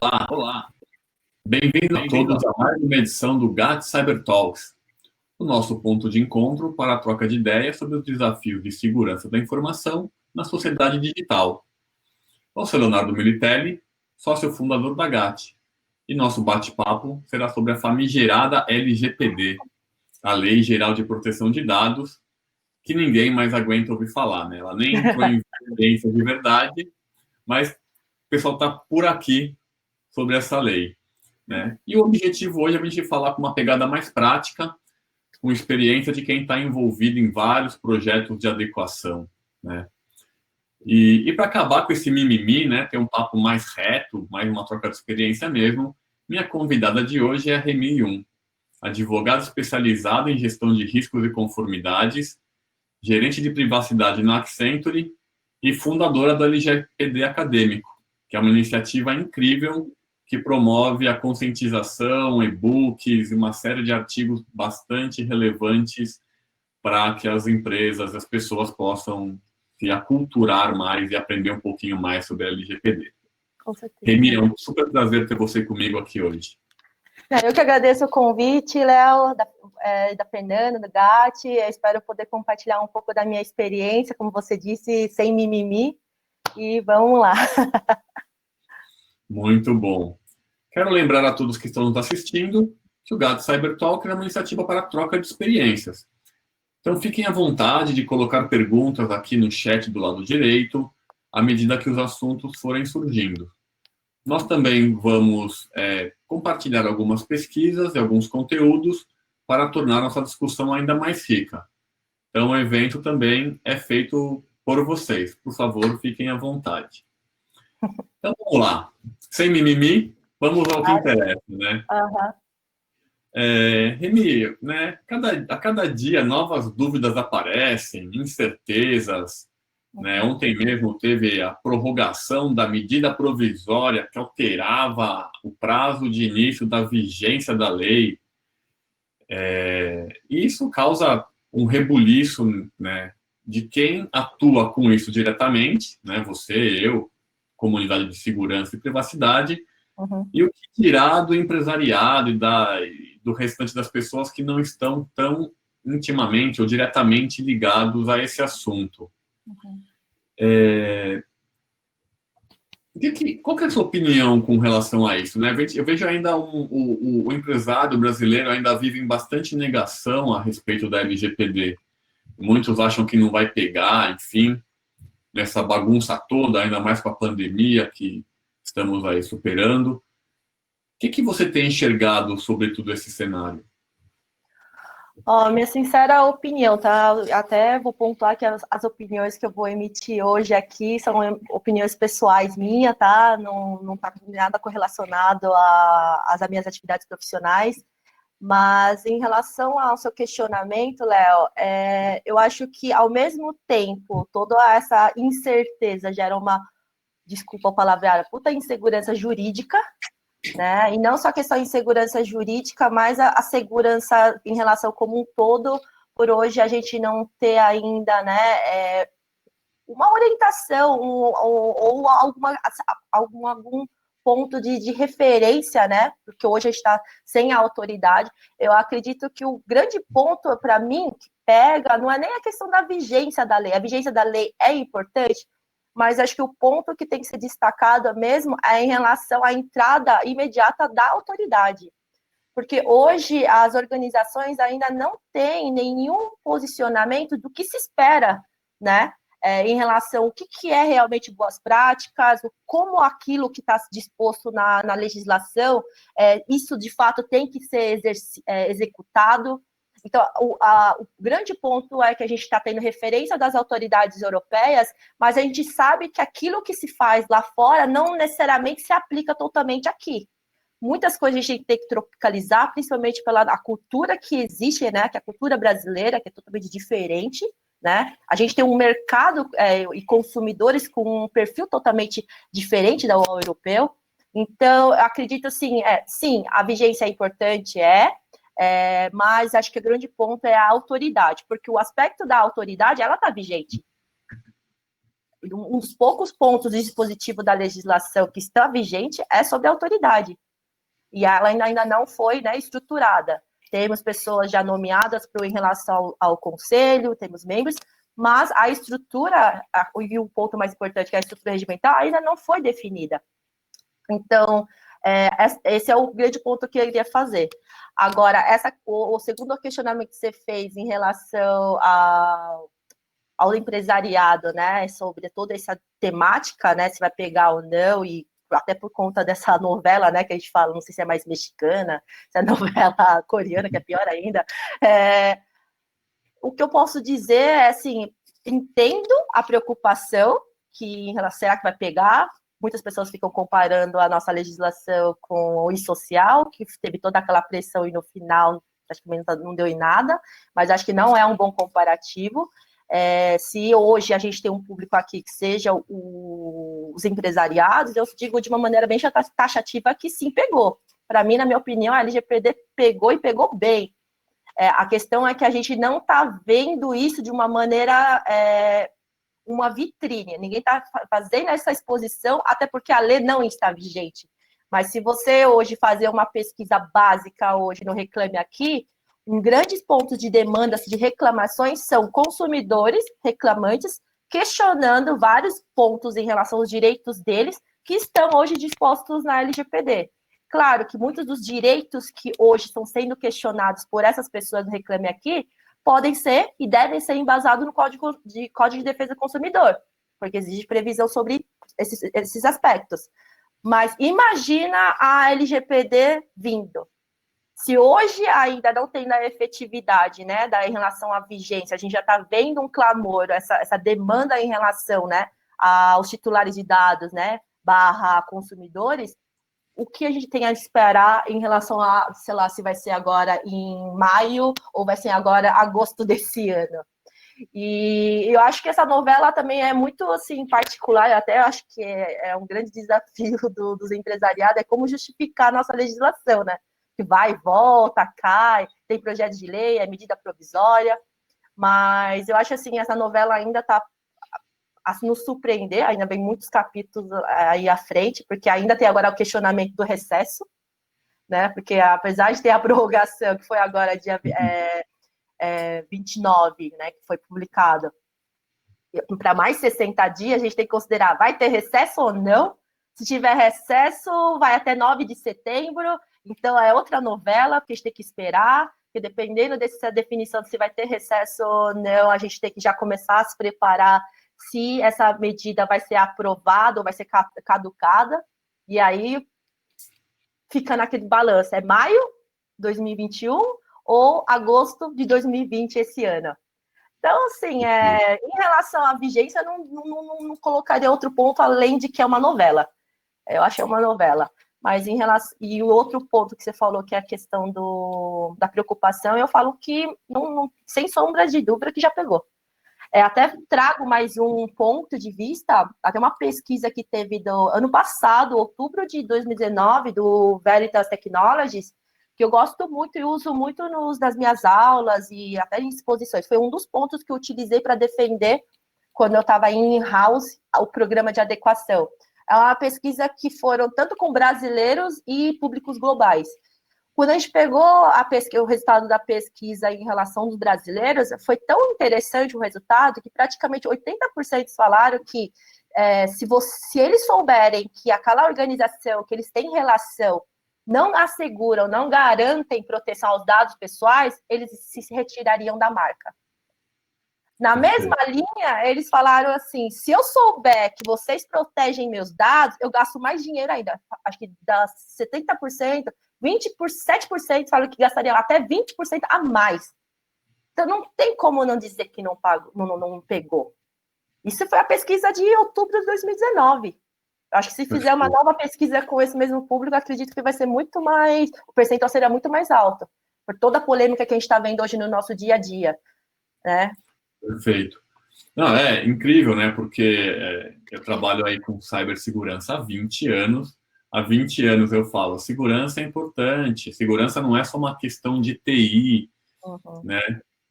Olá. Bem-vindo a todos a mais uma edição do GAT Cyber Talks, o nosso ponto de encontro para a troca de ideias sobre os desafios de segurança da informação na sociedade digital. Eu sou Leonardo Militelli, sócio fundador da GAT, e nosso bate-papo será sobre a famigerada LGPD, a Lei Geral de Proteção de Dados, que ninguém mais aguenta ouvir falar, né? Ela nem entrou em vigência de verdade, mas o pessoal está por aqui sobre essa lei, né? E o objetivo hoje é a gente falar com uma pegada mais prática, com experiência de quem está envolvido em vários projetos de adequação, né? E para acabar com esse mimimi, né, ter um papo mais reto, mais uma troca de experiência mesmo, minha convidada de hoje é a Remy Yun, advogada especializada em gestão de riscos e conformidades, gerente de privacidade na Accenture e fundadora do LGPD Acadêmico, que é uma iniciativa incrível que promove a conscientização, e-books e uma série de artigos bastante relevantes para que as empresas, as pessoas possam se aculturar mais e aprender um pouquinho mais sobre a LGPD. Com certeza. Remy, é um super prazer ter você comigo aqui hoje. Eu que agradeço o convite, Léo, da Fernanda, do GAT. Eu espero poder compartilhar um pouco da minha experiência, como você disse, sem mimimi. E vamos lá. Muito bom. Quero lembrar a todos que estão nos assistindo que o GAT Cyber Talk é uma iniciativa para a troca de experiências. Então, fiquem à vontade de colocar perguntas aqui no chat do lado direito, à medida que os assuntos forem surgindo. Nós também vamos compartilhar algumas pesquisas e alguns conteúdos para tornar nossa discussão ainda mais rica. Então, o evento também é feito por vocês. Por favor, fiquem à vontade. Então, vamos lá. Sem mimimi, vamos ao que interessa, né? Uhum. Remy, né, a cada dia novas dúvidas aparecem, incertezas, né? Ontem mesmo teve a prorrogação da medida provisória que alterava o prazo de início da vigência da lei. E isso causa um rebuliço, né, de quem atua com isso diretamente, né, você, eu, comunidade de segurança e privacidade, e o que dirá do empresariado e do restante das pessoas que não estão tão intimamente ou diretamente ligados a esse assunto. Qual que é a sua opinião com relação a isso, né? Eu vejo ainda o empresário brasileiro ainda vive em bastante negação a respeito da LGPD. Muitos acham que não vai pegar, enfim, nessa bagunça toda, ainda mais com a pandemia que estamos aí superando. O que você tem enxergado sobre todo esse cenário? Minha sincera opinião, tá? Até vou pontuar que as opiniões que eu vou emitir hoje aqui são opiniões pessoais minhas, tá? Não está nada correlacionado às minhas atividades profissionais. Mas em relação ao seu questionamento, Léo, eu acho que ao mesmo tempo toda essa incerteza gera desculpa o palavreado, puta insegurança jurídica, né? E não só a questão de insegurança jurídica, mas a segurança em relação como um todo, por hoje a gente não ter ainda, né, uma orientação ou algum ponto de referência, né? Porque hoje a gente está sem a autoridade. Eu acredito que o grande ponto, para mim, que pega, não é nem a questão da vigência da lei. A vigência da lei é importante, mas acho que o ponto que tem que ser destacado mesmo é em relação à entrada imediata da autoridade. Porque hoje as organizações ainda não têm nenhum posicionamento do que se espera, né? Em relação ao que é realmente boas práticas, como aquilo que está disposto na legislação, isso de fato tem que ser executado. Então, o grande ponto é que a gente está tendo referência das autoridades europeias, mas a gente sabe que aquilo que se faz lá fora não necessariamente se aplica totalmente aqui. Muitas coisas a gente tem que tropicalizar, principalmente pela cultura que existe, né? Que é a cultura brasileira, que é totalmente diferente, né? A gente tem um mercado e consumidores com um perfil totalmente diferente do europeu. Então, eu acredito assim, sim, a vigência é importante, mas acho que o grande ponto é a autoridade, porque o aspecto da autoridade, ela está vigente. um dos poucos pontos do dispositivo da legislação que está vigente é sobre a autoridade. E ela ainda não foi, né, estruturada. Temos pessoas já nomeadas em relação ao conselho, temos membros, mas a estrutura, e o ponto mais importante, que é a estrutura regimental, ainda não foi definida. Então, esse é o grande ponto que eu queria fazer. Agora, o segundo questionamento que você fez em relação ao empresariado, né, sobre toda essa temática, né, se vai pegar ou não, e até por conta dessa novela, né, que a gente fala, não sei se é mais mexicana, se é novela coreana, que é pior ainda, o que eu posso dizer é, assim, entendo a preocupação que, será que vai pegar? Muitas pessoas ficam comparando a nossa legislação com o e-social, que teve toda aquela pressão e no final, acho que não deu em nada, mas acho que não é um bom comparativo. Se hoje a gente tem um público aqui que seja os empresariados, eu digo de uma maneira bem taxativa que sim, pegou. Para mim, na minha opinião, a LGPD pegou e pegou bem. A questão é que a gente não está vendo isso de uma maneira, uma vitrine. Ninguém está fazendo essa exposição, até porque a lei não está vigente. Mas se você hoje fazer uma pesquisa básica hoje no Reclame Aqui, um grandes pontos de demandas, de reclamações, são consumidores reclamantes questionando vários pontos em relação aos direitos deles que estão hoje dispostos na LGPD. Claro que muitos dos direitos que hoje estão sendo questionados por essas pessoas do Reclame Aqui podem ser e devem ser embasados no Código de Defesa do Consumidor, porque existe previsão sobre esses aspectos. Mas imagina a LGPD vindo. Se hoje ainda não tem na efetividade, né, em relação à vigência, a gente já está vendo um clamor, essa demanda em relação, né, aos titulares de dados, né, / consumidores, o que a gente tem a esperar em relação a, sei lá, se vai ser agora em maio ou vai ser agora agosto desse ano. E eu acho que essa novela também é muito, assim, particular, eu até acho que é um grande desafio dos empresariados, é como justificar a nossa legislação, né? Que vai e volta, cai, tem projeto de lei, é medida provisória, mas eu acho, assim, essa novela ainda está a nos surpreender, ainda vem muitos capítulos aí à frente, porque ainda tem agora o questionamento do recesso, né? Porque apesar de ter a prorrogação, que foi agora dia 29, né, que foi publicado, para mais 60 dias, a gente tem que considerar, vai ter recesso ou não? Se tiver recesso, vai até 9 de setembro, então é outra novela, porque a gente tem que esperar, porque dependendo dessa definição de se vai ter recesso ou não, a gente tem que já começar a se preparar se essa medida vai ser aprovada ou vai ser caducada, e aí fica naquele balanço, é maio de 2021 ou agosto de 2020 esse ano. Então, assim, em relação à vigência, não colocaria outro ponto além de que é uma novela. Eu acho que é uma novela. Mas em relação. E o outro ponto que você falou, que é a questão da preocupação, eu falo que, sem sombra de dúvida, que já pegou. Até trago mais um ponto de vista, até uma pesquisa que teve do ano passado, outubro de 2019, do Veritas Technologies, que eu gosto muito e uso muito nas minhas aulas e até em exposições. Foi um dos pontos que eu utilizei para defender, quando eu estava em in-house, o programa de adequação. É uma pesquisa que foram tanto com brasileiros e públicos globais. Quando a gente pegou o resultado da pesquisa em relação aos brasileiros, foi tão interessante o resultado que praticamente 80% falaram que se eles souberem que aquela organização que eles têm relação não asseguram, não garantem proteção aos dados pessoais, eles se retirariam da marca. Na mesma linha, eles falaram assim, se eu souber que vocês protegem meus dados, eu gasto mais dinheiro ainda. Acho que dá 70%, 7% falam que gastariam até 20% a mais. Então, não tem como não dizer que não pegou. Isso foi a pesquisa de outubro de 2019. Acho que se fizer uma nova pesquisa com esse mesmo público, acredito que vai ser muito mais... O percentual seria muito mais alto, por toda a polêmica que a gente está vendo hoje no nosso dia a dia, né? Perfeito. Não, é incrível, né? Porque eu trabalho aí com cibersegurança há 20 anos. Há 20 anos eu falo, segurança é importante. Segurança não é só uma questão de TI, né?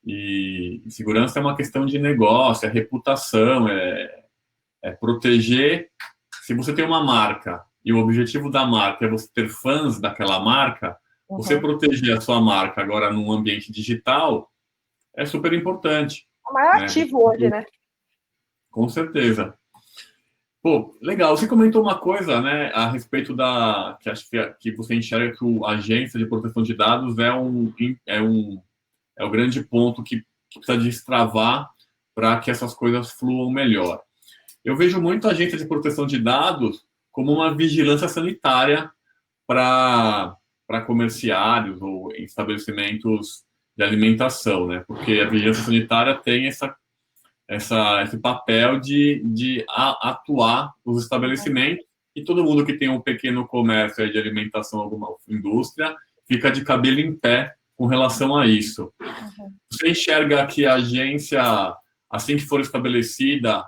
E segurança é uma questão de negócio, é reputação, é proteger. Se você tem uma marca e o objetivo da marca é você ter fãs daquela marca, você proteger a sua marca agora num ambiente digital é super importante. O maior ativo hoje, né? Com certeza. Pô, legal. Você comentou uma coisa, né, a respeito que acho que você enxerga que a agência de proteção de dados é o grande ponto que precisa destravar para que essas coisas fluam melhor. Eu vejo muito a agência de proteção de dados como uma vigilância sanitária para comerciários ou estabelecimentos de alimentação, né? Porque a vigilância sanitária tem esse papel de atuar nos estabelecimentos, e todo mundo que tem um pequeno comércio de alimentação, alguma indústria, fica de cabelo em pé com relação a isso. Você enxerga que a agência, assim que for estabelecida,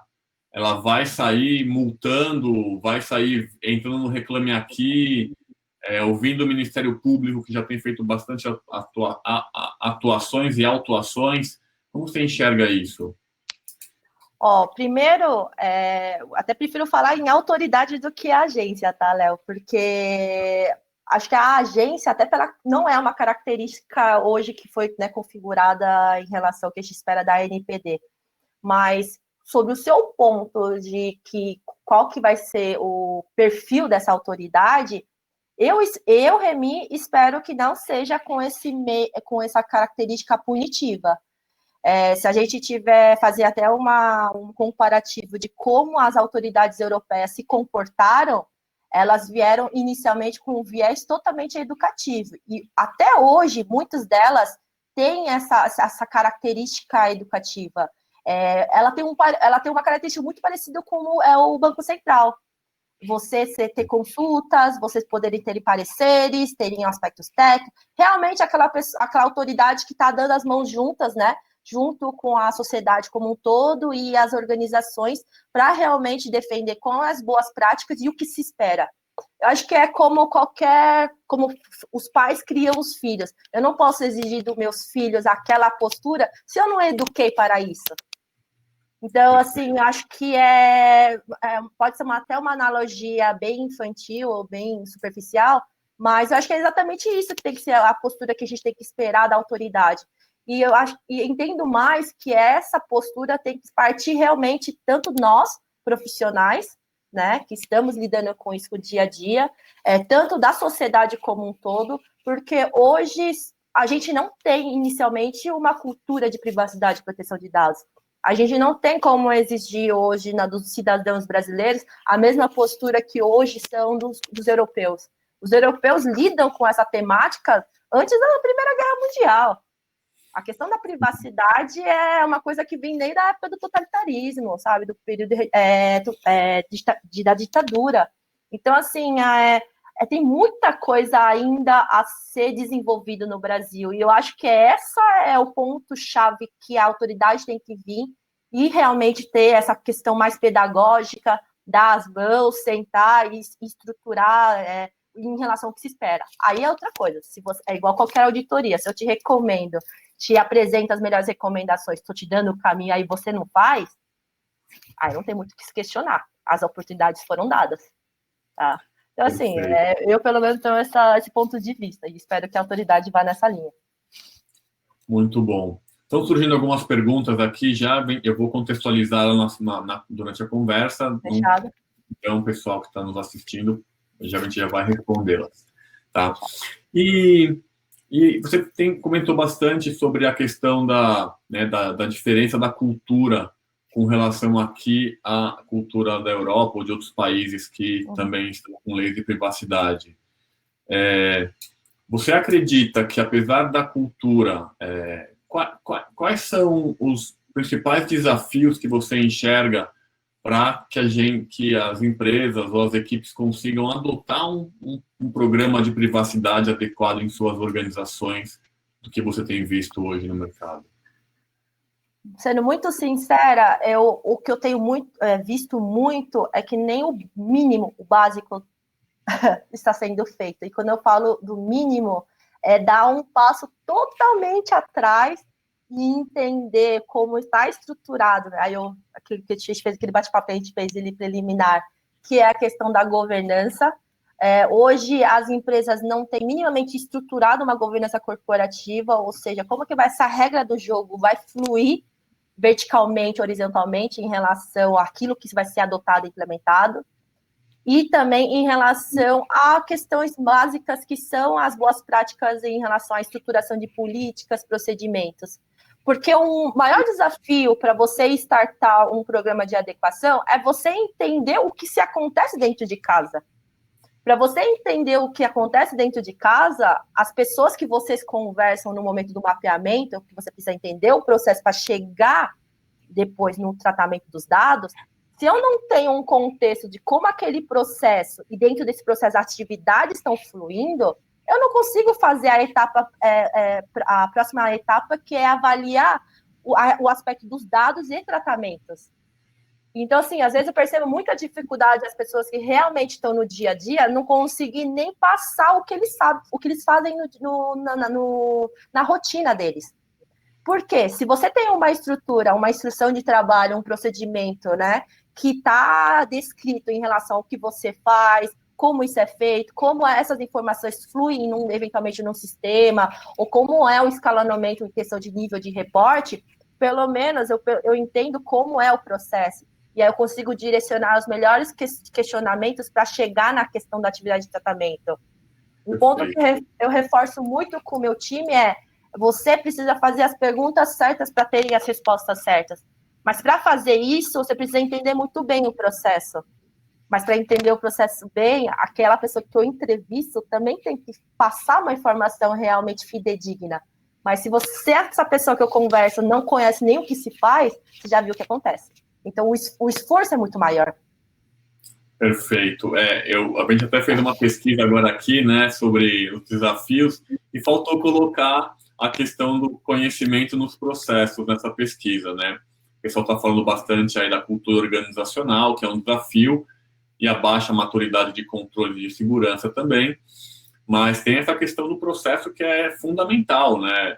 ela vai sair multando, vai sair entrando no Reclame Aqui, ouvindo o Ministério Público, que já tem feito bastante atuações e autuações? Como você enxerga isso? Primeiro, até prefiro falar em autoridade do que a agência, tá, Léo? Porque acho que a agência, até não é uma característica hoje que foi, né, configurada em relação ao que a gente espera da NPD, mas sobre o seu ponto de qual que vai ser o perfil dessa autoridade, eu Remy, espero que não seja com essa característica punitiva. Se a gente fazer até um comparativo de como as autoridades europeias se comportaram, elas vieram inicialmente com um viés totalmente educativo. E até hoje, muitas delas têm essa característica educativa. Ela tem uma característica muito parecida com o Banco Central. Você ter consultas, vocês poderem ter pareceres, terem aspectos técnicos. Realmente, aquela autoridade que está dando as mãos juntas, né? Junto com a sociedade como um todo e as organizações, para realmente defender com as boas práticas e o que se espera. Eu acho que é como os pais criam os filhos. Eu não posso exigir dos meus filhos aquela postura se eu não eduquei para isso. Então, assim, acho que pode ser até uma analogia bem infantil ou bem superficial, mas eu acho que é exatamente isso que tem que ser a postura que a gente tem que esperar da autoridade. E eu entendo mais que essa postura tem que partir realmente tanto nós, profissionais, né, que estamos lidando com isso no dia a dia, tanto da sociedade como um todo, porque hoje a gente não tem inicialmente uma cultura de privacidade e proteção de dados. A gente não tem como exigir hoje dos cidadãos brasileiros a mesma postura que hoje são dos europeus. Os europeus lidam com essa temática antes da Primeira Guerra Mundial. A questão da privacidade é uma coisa que vem desde a época do totalitarismo, sabe? Do período da ditadura. Então, assim, tem muita coisa ainda a ser desenvolvida no Brasil. E eu acho que essa é o ponto-chave que a autoridade tem que vir e realmente ter essa questão mais pedagógica, dar as mãos, sentar e estruturar em relação ao que se espera. Aí é outra coisa. É igual qualquer auditoria. Se eu te recomendo, te apresento as melhores recomendações, estou te dando o caminho, aí você não faz, aí não tem muito o que se questionar. As oportunidades foram dadas. Tá? Então, assim, eu pelo menos tenho esse ponto de vista e espero que a autoridade vá nessa linha. Muito bom. Estão surgindo algumas perguntas aqui já, eu vou contextualizá-las durante a conversa. Fechado. Então, o pessoal que está nos assistindo, a gente já vai respondê-las. Tá? E você comentou bastante sobre a questão da diferença da cultura com relação aqui à cultura da Europa ou de outros países que também estão com leis de privacidade. Você acredita que, apesar da cultura, quais são os principais desafios que você enxerga para que as empresas ou as equipes consigam adotar um programa de privacidade adequado em suas organizações, do que você tem visto hoje no mercado? Sendo muito sincera, o que eu tenho visto muito é que nem o mínimo, o básico, está sendo feito. E quando eu falo do mínimo, é dar um passo totalmente atrás e entender como está estruturado, né? Aí aquilo que a gente fez, aquele bate-papo que a gente fez ele preliminar, que é a questão da governança. Hoje as empresas não têm minimamente estruturado uma governança corporativa, ou seja, como que essa regra do jogo vai fluir verticalmente, horizontalmente, em relação àquilo que vai ser adotado e implementado, e também em relação a questões básicas que são as boas práticas em relação à estruturação de políticas, procedimentos. Porque o maior desafio para você startar um programa de adequação é você entender o que se acontece dentro de casa. Para você entender o que acontece dentro de casa, as pessoas que vocês conversam no momento do mapeamento, que você precisa entender o processo para chegar depois no tratamento dos dados, se eu não tenho um contexto de como aquele processo e dentro desse processo as atividades estão fluindo, eu não consigo fazer a próxima etapa, que é avaliar o aspecto dos dados e tratamentos. Então, assim, às vezes eu percebo muita dificuldade das pessoas que realmente estão no dia a dia não conseguir nem passar o que eles sabem, o que eles fazem na rotina deles. Por quê? Se você tem uma estrutura, uma instrução de trabalho, um procedimento, né, que está descrito em relação ao que você faz, como isso é feito, como essas informações fluem eventualmente num sistema, ou como é o escalonamento em questão de nível de reporte, pelo menos eu entendo como é o processo. E aí eu consigo direcionar os melhores questionamentos para chegar na questão da atividade de tratamento. Um ponto que eu reforço muito com o meu time é: você precisa fazer as perguntas certas para terem as respostas certas. Mas para fazer isso, você precisa entender muito bem o processo. Mas para entender o processo bem, aquela pessoa que eu entrevisto também tem que passar uma informação realmente fidedigna. Mas se você, essa pessoa que eu converso, não conhece nem o que se faz, você já viu o que acontece. Então, o esforço é muito maior. Perfeito. A gente até fez uma pesquisa agora aqui, né, sobre os desafios, e faltou colocar a questão do conhecimento nos processos nessa pesquisa, né? O pessoal está falando bastante aí da cultura organizacional, que é um desafio, e a baixa maturidade de controle de segurança também, mas tem essa questão do processo que é fundamental, né?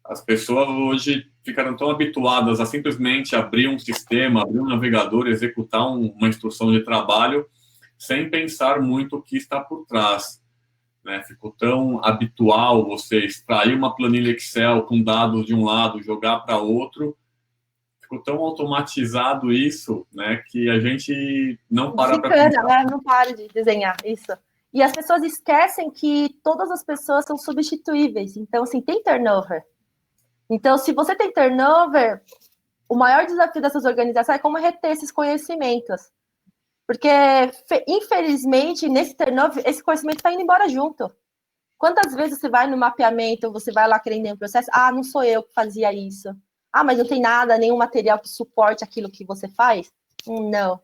As pessoas hoje ficaram tão habituadas a simplesmente abrir um sistema, abrir um navegador, executar uma instrução de trabalho, sem pensar muito o que está por trás, né? Ficou tão habitual você extrair uma planilha Excel com dados de um lado, jogar para outro, ficou tão automatizado isso, né, que a gente não para para pensar. Né? Não para de desenhar, isso. E as pessoas esquecem que todas as pessoas são substituíveis. Então, assim, tem turnover. Então, se você tem turnover, o maior desafio dessas organizações é como reter esses conhecimentos. Porque, infelizmente, nesse turnover, esse conhecimento está indo embora junto. Quantas vezes você vai no mapeamento, você vai lá querendo um processo, não sou eu que fazia isso. Mas não tem nada, nenhum material que suporte aquilo que você faz? Não.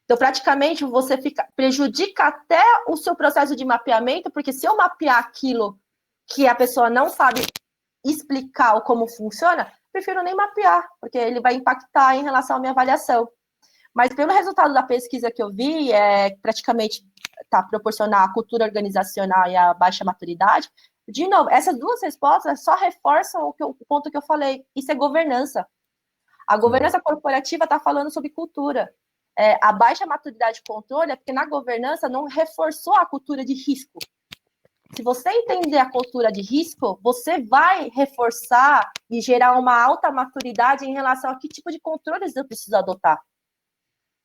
Então, praticamente, você prejudica até o seu processo de mapeamento, porque se eu mapear aquilo que a pessoa não sabe explicar como funciona, prefiro nem mapear, porque ele vai impactar em relação à minha avaliação. Mas pelo resultado da pesquisa que eu vi, praticamente proporcionar a cultura organizacional e a baixa maturidade. De novo, essas duas respostas só reforçam o ponto que eu falei, isso é governança. A governança corporativa está falando sobre cultura. A baixa maturidade de controle é porque na governança não reforçou a cultura de risco. Se você entender a cultura de risco, você vai reforçar e gerar uma alta maturidade em relação a que tipo de controles eu preciso adotar.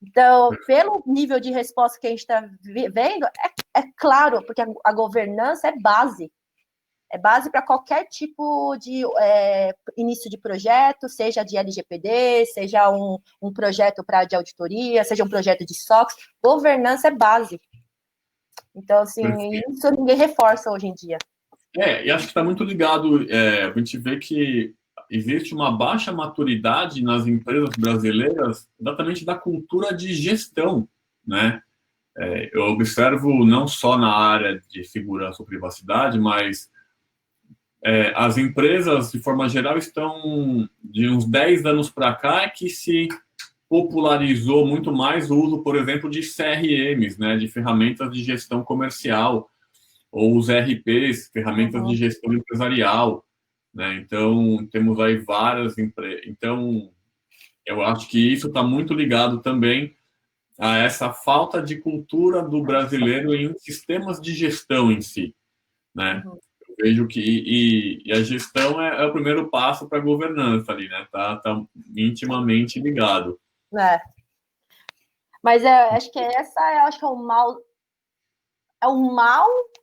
Então, pelo nível de resposta que a gente está vendo, é claro, porque a governança é base. É base para qualquer tipo de início de projeto, seja de LGPD, seja um projeto de auditoria, seja um projeto de SOX. Governança é base. Então, assim, isso ninguém reforça hoje em dia. E acho que está muito ligado, a gente vê que existe uma baixa maturidade nas empresas brasileiras exatamente da cultura de gestão, né? Eu observo não só na área de segurança ou privacidade, mas as empresas, de forma geral, estão de uns 10 anos para cá que se popularizou muito mais o uso, por exemplo, de CRMs, né, de ferramentas de gestão comercial, ou os RPs, ferramentas de gestão empresarial. né? Então, temos aí várias empresas. Então, eu acho que isso está muito ligado também a essa falta de cultura do brasileiro em sistemas de gestão em si, né? Uhum. Eu vejo que e a gestão é o primeiro passo para a governança ali, né? Tá intimamente ligado. É. Mas acho que acho que é o mal,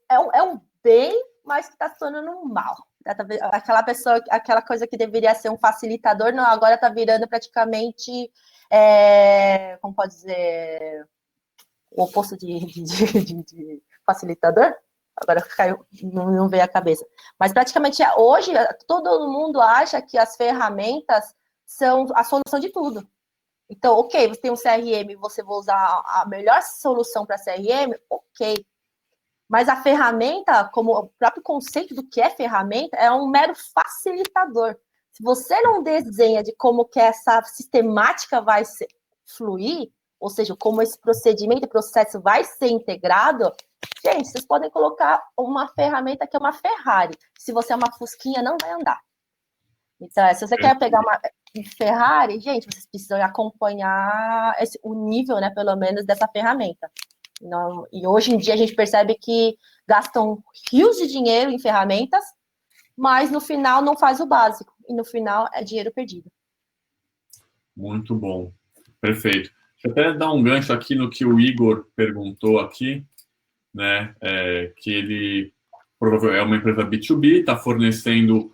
é um bem, mas que está se tornando um mal. Aquela pessoa, aquela coisa que deveria ser um facilitador, não, agora está virando praticamente, como pode dizer, o oposto de facilitador. Agora caiu, não veio a cabeça. Mas praticamente hoje todo mundo acha que as ferramentas são a solução de tudo. Então, ok, você tem um CRM, você vai usar a melhor solução para CRM, ok. Mas a ferramenta, como o próprio conceito do que é ferramenta, é um mero facilitador. Se você não desenha de como que essa sistemática vai fluir, ou seja, como esse procedimento, processo vai ser integrado, gente, vocês podem colocar uma ferramenta que é uma Ferrari. Se você é uma Fusquinha, não vai andar. Então, se você quer pegar uma Ferrari, gente, vocês precisam acompanhar o nível, né, pelo menos, dessa ferramenta. Não, e hoje em dia a gente percebe que gastam rios de dinheiro em ferramentas, mas no final não faz o básico. E no final é dinheiro perdido. Muito bom. Perfeito. Deixa eu até dar um gancho aqui no que o Igor perguntou aqui, né? Que ele provavelmente é uma empresa B2B, está fornecendo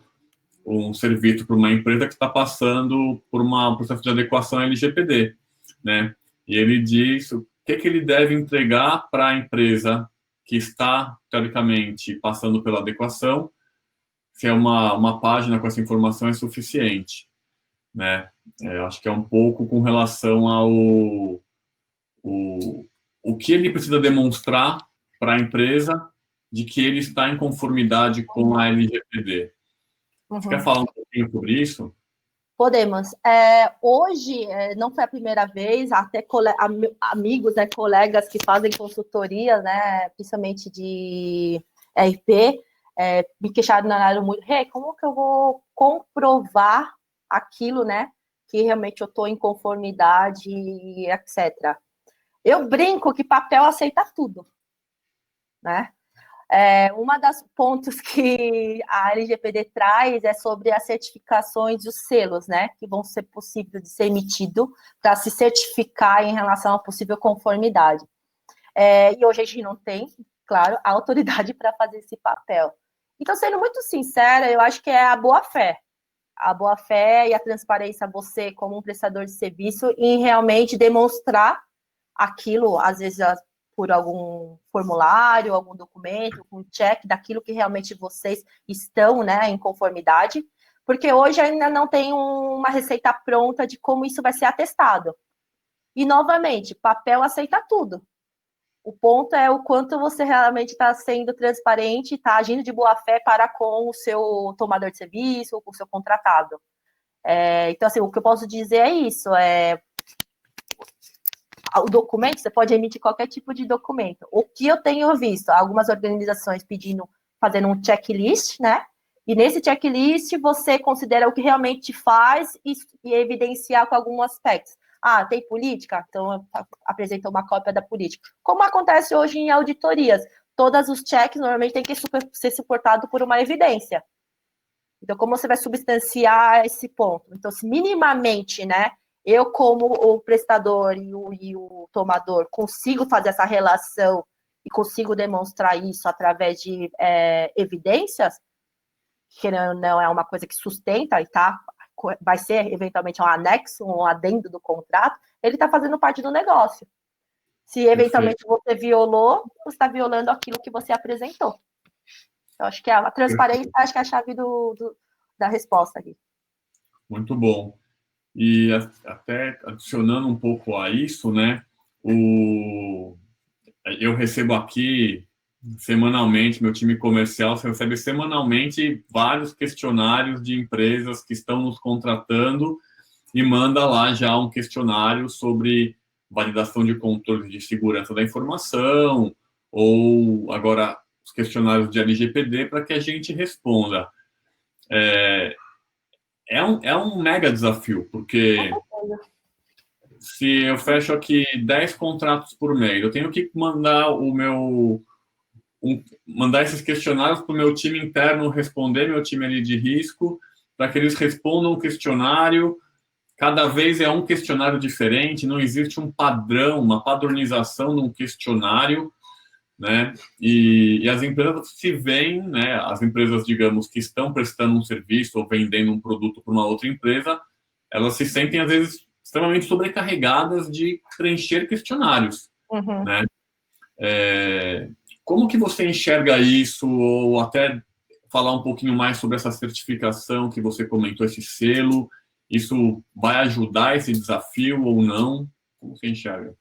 um serviço para uma empresa que está passando por um processo de adequação LGPD, né? E ele diz o que ele deve entregar para a empresa que está, teoricamente, passando pela adequação, se é uma página com essa informação é suficiente, né? Acho que é um pouco com relação o que ele precisa demonstrar para a empresa de que ele está em conformidade com a LGPD. Você quer falar um pouquinho sobre isso? Podemos. Hoje, não foi a primeira vez, até amigos, né, colegas que fazem consultoria, né, principalmente de RP, me questionaram muito, como que eu vou comprovar aquilo, né, que realmente eu estou em conformidade, etc. Eu brinco que papel aceita tudo, né? Uma das pontos que a LGPD traz é sobre as certificações e os selos, né, que vão ser possíveis de ser emitido para se certificar em relação a possível conformidade. E hoje a gente não tem, claro, a autoridade para fazer esse papel. Então, sendo muito sincera, eu acho que é a boa-fé. A boa-fé e a transparência, você como um prestador de serviço, em realmente demonstrar aquilo, às vezes por algum formulário, algum documento, um check daquilo que realmente vocês estão, né, em conformidade, porque hoje ainda não tem uma receita pronta de como isso vai ser atestado. E, novamente, papel aceita tudo. O ponto é o quanto você realmente está sendo transparente, está agindo de boa fé para com o seu tomador de serviço ou com o seu contratado. Então, assim, o que eu posso dizer é isso, o documento, você pode emitir qualquer tipo de documento. O que eu tenho visto, algumas organizações fazendo um checklist, né? E nesse checklist você considera o que realmente faz e evidenciar com alguns aspectos. Ah, tem política? Então apresenta uma cópia da política. Como acontece hoje em auditorias, todos os checks normalmente têm que ser suportados por uma evidência. Então, como você vai substanciar esse ponto? Então, se minimamente, né, eu, como o prestador e o tomador, consigo fazer essa relação e consigo demonstrar isso através de evidências, que não é uma coisa que sustenta e vai ser eventualmente um anexo, um adendo do contrato, ele está fazendo parte do negócio. Se eventualmente você violou, você está violando aquilo que você apresentou. Eu acho que a transparência acho que é a chave da resposta aqui. Muito bom. E até adicionando um pouco a isso, né? Eu recebo aqui semanalmente, meu time comercial recebe semanalmente vários questionários de empresas que estão nos contratando e manda lá já um questionário sobre validação de controle de segurança da informação ou agora os questionários de LGPD para que a gente responda. É um mega desafio, porque se eu fecho aqui 10 contratos por mês, eu tenho que mandar mandar esses questionários para o meu time interno responder, meu time ali de risco, para que eles respondam o questionário. Cada vez é um questionário diferente, não existe um padrão, uma padronização de um questionário, né? E as empresas se veem, né? As empresas, digamos, que estão prestando um serviço ou vendendo um produto para uma outra empresa, elas se sentem, às vezes, extremamente sobrecarregadas de preencher questionários, né? Como que você enxerga isso, ou até falar um pouquinho mais sobre essa certificação que você comentou, esse selo? Isso vai ajudar esse desafio ou não? Como você enxerga?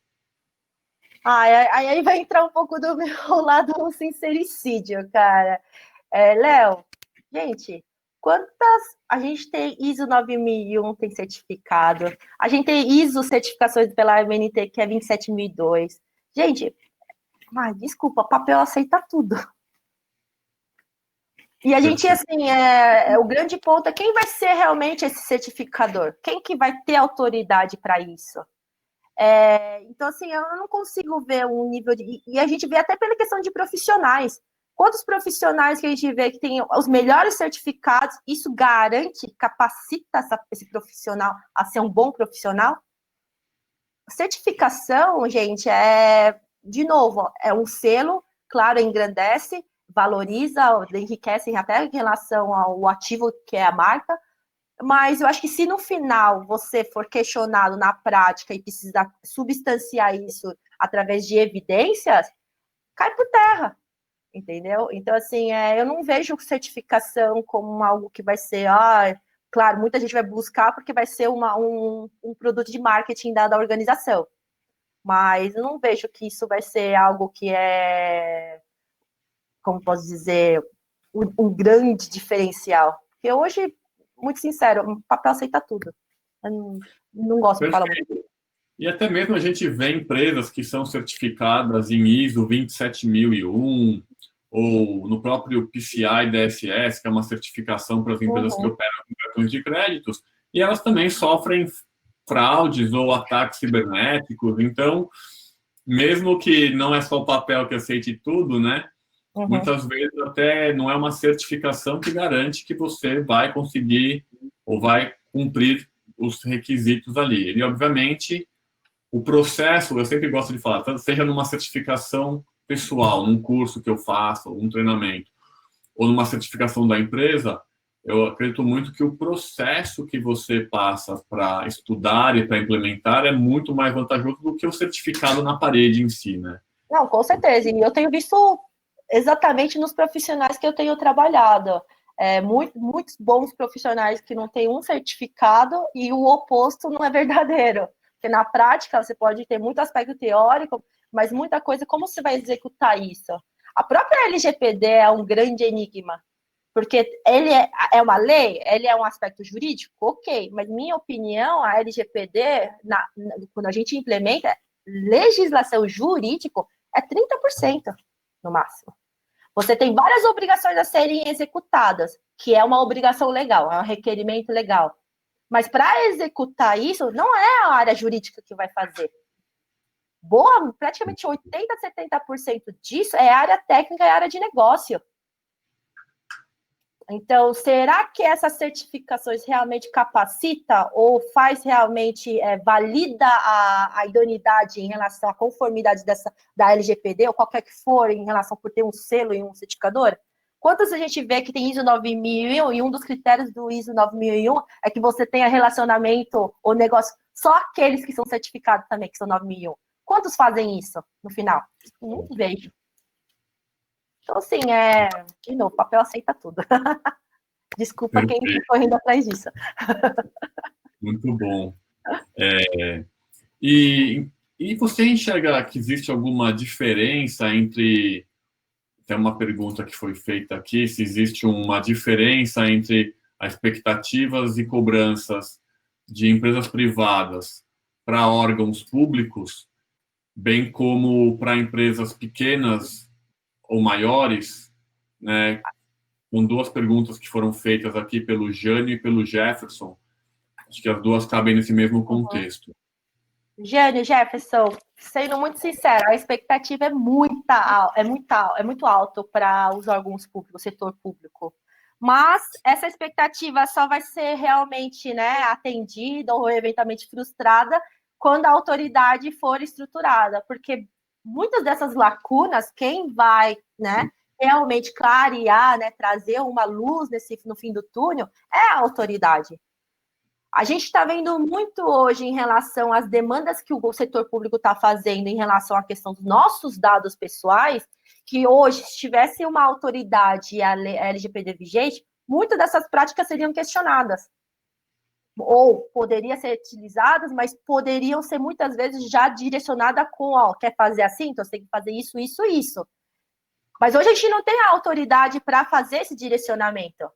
Aí vai entrar um pouco do meu lado sincericídio, cara. Léo, gente, a gente tem ISO 9001, tem certificado, a gente tem ISO certificações pela MNT, que é 27002. Gente, desculpa, papel aceita tudo. E a gente, assim, o grande ponto é quem vai ser realmente esse certificador? Quem que vai ter autoridade para isso? Então, assim, eu não consigo ver um nível de... E a gente vê até pela questão de profissionais. Quantos profissionais que a gente vê que tem os melhores certificados, isso garante, capacita esse profissional a ser um bom profissional? Certificação, gente, de novo, é um selo, claro, engrandece, valoriza, enriquece até em relação ao ativo que é a marca, mas eu acho que se no final você for questionado na prática e precisar substanciar isso através de evidências, cai por terra, entendeu? Então, assim, eu não vejo certificação como algo que vai ser, claro, muita gente vai buscar porque vai ser um produto de marketing da organização, mas eu não vejo que isso vai ser algo que como posso dizer, um grande diferencial. Porque hoje, muito sincero, o papel aceita tudo. Eu não gosto de falar muito. E até mesmo a gente vê empresas que são certificadas em ISO 27001, ou no próprio PCI DSS, que é uma certificação para as empresas que operam com cartões de créditos, e elas também sofrem fraudes ou ataques cibernéticos. Então, mesmo que não é só o papel que aceite tudo, né? Muitas vezes até não é uma certificação que garante que você vai conseguir ou vai cumprir os requisitos ali. E, obviamente, o processo, eu sempre gosto de falar, seja numa certificação pessoal, num curso que eu faço, um treinamento, ou numa certificação da empresa, eu acredito muito que o processo que você passa para estudar e para implementar é muito mais vantajoso do que o certificado na parede em si, né? Não, com certeza. E eu tenho visto exatamente nos profissionais que eu tenho trabalhado. Muitos bons profissionais que não têm um certificado e o oposto não é verdadeiro. Porque na prática você pode ter muito aspecto teórico, mas muita coisa, como você vai executar isso? A própria LGPD é um grande enigma, porque ele é uma lei, ele é um aspecto jurídico, ok, mas minha opinião, a LGPD, quando a gente implementa legislação jurídica, é 30% no máximo. Você tem várias obrigações a serem executadas, que é uma obrigação legal, é um requerimento legal. Mas para executar isso, não é a área jurídica que vai fazer. Praticamente 80%, 70% disso é área técnica e área de negócio. Então, será que essas certificações realmente capacita ou faz realmente, valida a idoneidade em relação à conformidade da LGPD ou qualquer que for em relação por ter um selo e um certificador? Quantos a gente vê que tem ISO 9001 e um dos critérios do ISO 9001 é que você tenha relacionamento ou negócio, só aqueles que são certificados também, que são 9001. Quantos fazem isso no final? Não vejo. Então, assim, de novo, papel aceita tudo. Desculpa quem ficou indo atrás disso. Muito bom. E você enxerga que existe alguma diferença entre... Tem uma pergunta que foi feita aqui, se existe uma diferença entre as expectativas e cobranças de empresas privadas para órgãos públicos, bem como para empresas pequenas ou maiores, né? com duas perguntas que foram feitas aqui pelo Jânio e pelo Jefferson. Acho que as duas cabem nesse mesmo contexto. Jânio, Jefferson, sendo muito sincero, a expectativa é muito alto para os órgãos públicos, o setor público. Mas essa expectativa só vai ser realmente, né, atendida ou eventualmente frustrada quando a autoridade for estruturada, porque muitas dessas lacunas, quem vai, né, realmente clarear, né, trazer uma luz no fim do túnel, é a autoridade. A gente está vendo muito hoje em relação às demandas que o setor público está fazendo em relação à questão dos nossos dados pessoais, que hoje, se tivesse uma autoridade e a LGPD vigente, muitas dessas práticas seriam questionadas. Ou poderiam ser utilizadas, mas poderiam ser muitas vezes já direcionadas com, ó, quer fazer assim? Então você tem que fazer isso, isso, isso. Mas hoje a gente não tem a autoridade para fazer esse direcionamento.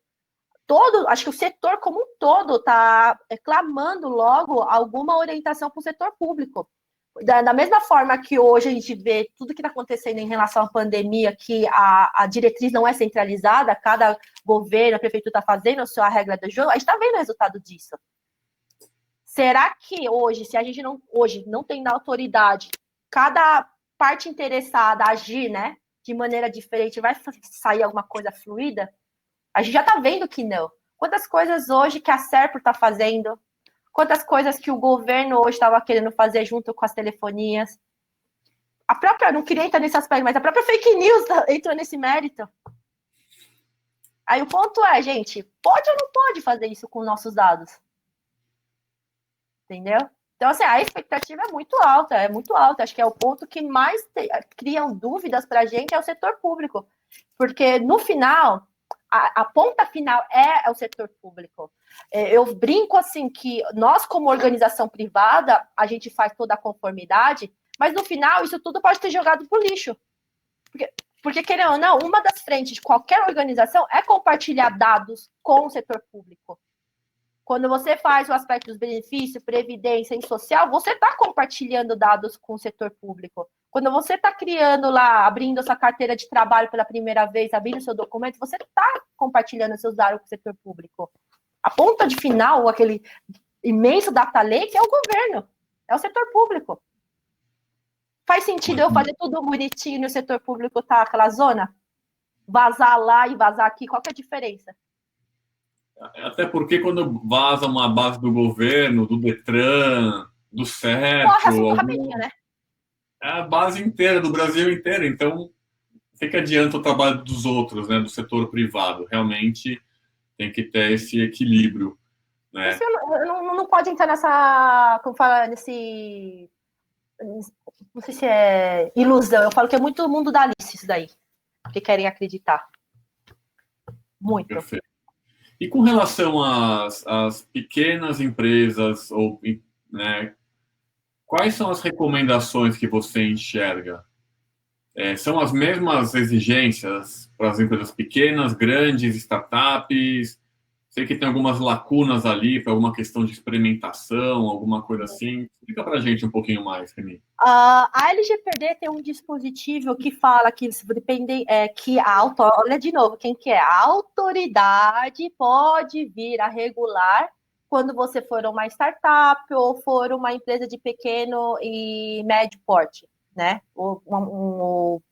Acho que o setor como um todo está clamando logo alguma orientação para o setor público. Da mesma forma que hoje a gente vê tudo que está acontecendo em relação à pandemia, que a diretriz não é centralizada, cada governo, a prefeitura está fazendo a sua regra do jogo, a gente está vendo o resultado disso. Será que hoje, se a gente não tem na autoridade, cada parte interessada agir, né, de maneira diferente, vai sair alguma coisa fluida? A gente já está vendo que não. Quantas coisas hoje que a Serpro está fazendo, quantas coisas que o governo hoje estava querendo fazer junto com as telefonias. A própria, não queria entrar nesse aspecto, mas a própria fake news entrou nesse mérito. Aí o ponto é, gente, pode ou não pode fazer isso com nossos dados? Entendeu? Então, assim, a expectativa é muito alta, é muito alta. Acho que é o ponto que mais criam dúvidas para a gente é o setor público. Porque, no final, a ponta final é o setor público. Eu brinco assim que nós, como organização privada, a gente faz toda a conformidade, mas no final isso tudo pode ter jogado pro lixo. Porque querendo ou não, uma das frentes de qualquer organização é compartilhar dados com o setor público. Quando você faz o aspecto dos benefícios, previdência e social, você está compartilhando dados com o setor público. Quando você está criando lá, abrindo a sua carteira de trabalho pela primeira vez, abrindo o seu documento, você está compartilhando seus dados com o setor público. A ponta de final, aquele imenso data lake, é o governo, é o setor público. Faz sentido eu fazer tudo bonitinho no setor público, tá? Aquela zona? Vazar lá e vazar aqui, qual que é a diferença? Até porque quando vaza uma base do governo, do Detran, do CERT, rapidinho, né? É a base inteira, do Brasil inteiro. Então, o que adianta o trabalho dos outros, né, do setor privado? Realmente tem que ter esse equilíbrio. Né? Isso não pode entrar nessa, como fala, não sei se é ilusão. Eu falo que é muito mundo da Alice isso daí, que querem acreditar. Muito. Perfeito. E com relação às pequenas empresas, ou, né, quais são as recomendações que você enxerga? São as mesmas exigências para as empresas pequenas, grandes, startups? Sei que tem algumas lacunas ali para alguma questão de experimentação, alguma coisa assim. Explica para a gente um pouquinho mais, Reni. A LGPD tem um dispositivo que fala que depende, que olha de novo, quem que é? A autoridade pode vir a regular quando você for uma startup ou for uma empresa de pequeno e médio porte, né?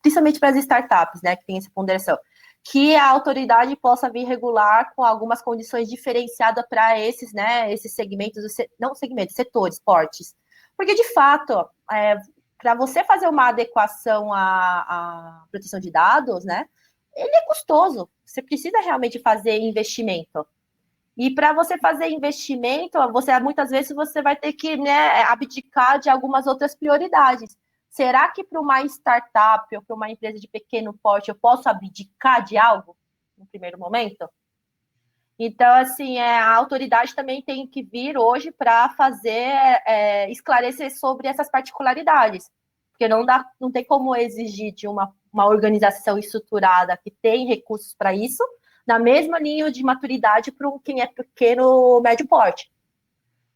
Principalmente para as startups, né? Que tem essa ponderação. Que a autoridade possa vir regular com algumas condições diferenciadas para esses, né? Esses segmentos, não segmentos, setores, portes. Porque, de fato, para você fazer uma adequação à proteção de dados, né, ele é custoso. Você precisa realmente fazer investimento. E para você fazer investimento, muitas vezes você vai ter que, né, abdicar de algumas outras prioridades. Será que para uma startup ou para uma empresa de pequeno porte eu posso abdicar de algo no primeiro momento? Então, assim, a autoridade também tem que vir hoje para fazer, esclarecer sobre essas particularidades. Porque não tem como exigir de uma organização estruturada que tem recursos para isso, na mesma linha de maturidade para quem é pequeno, médio porte.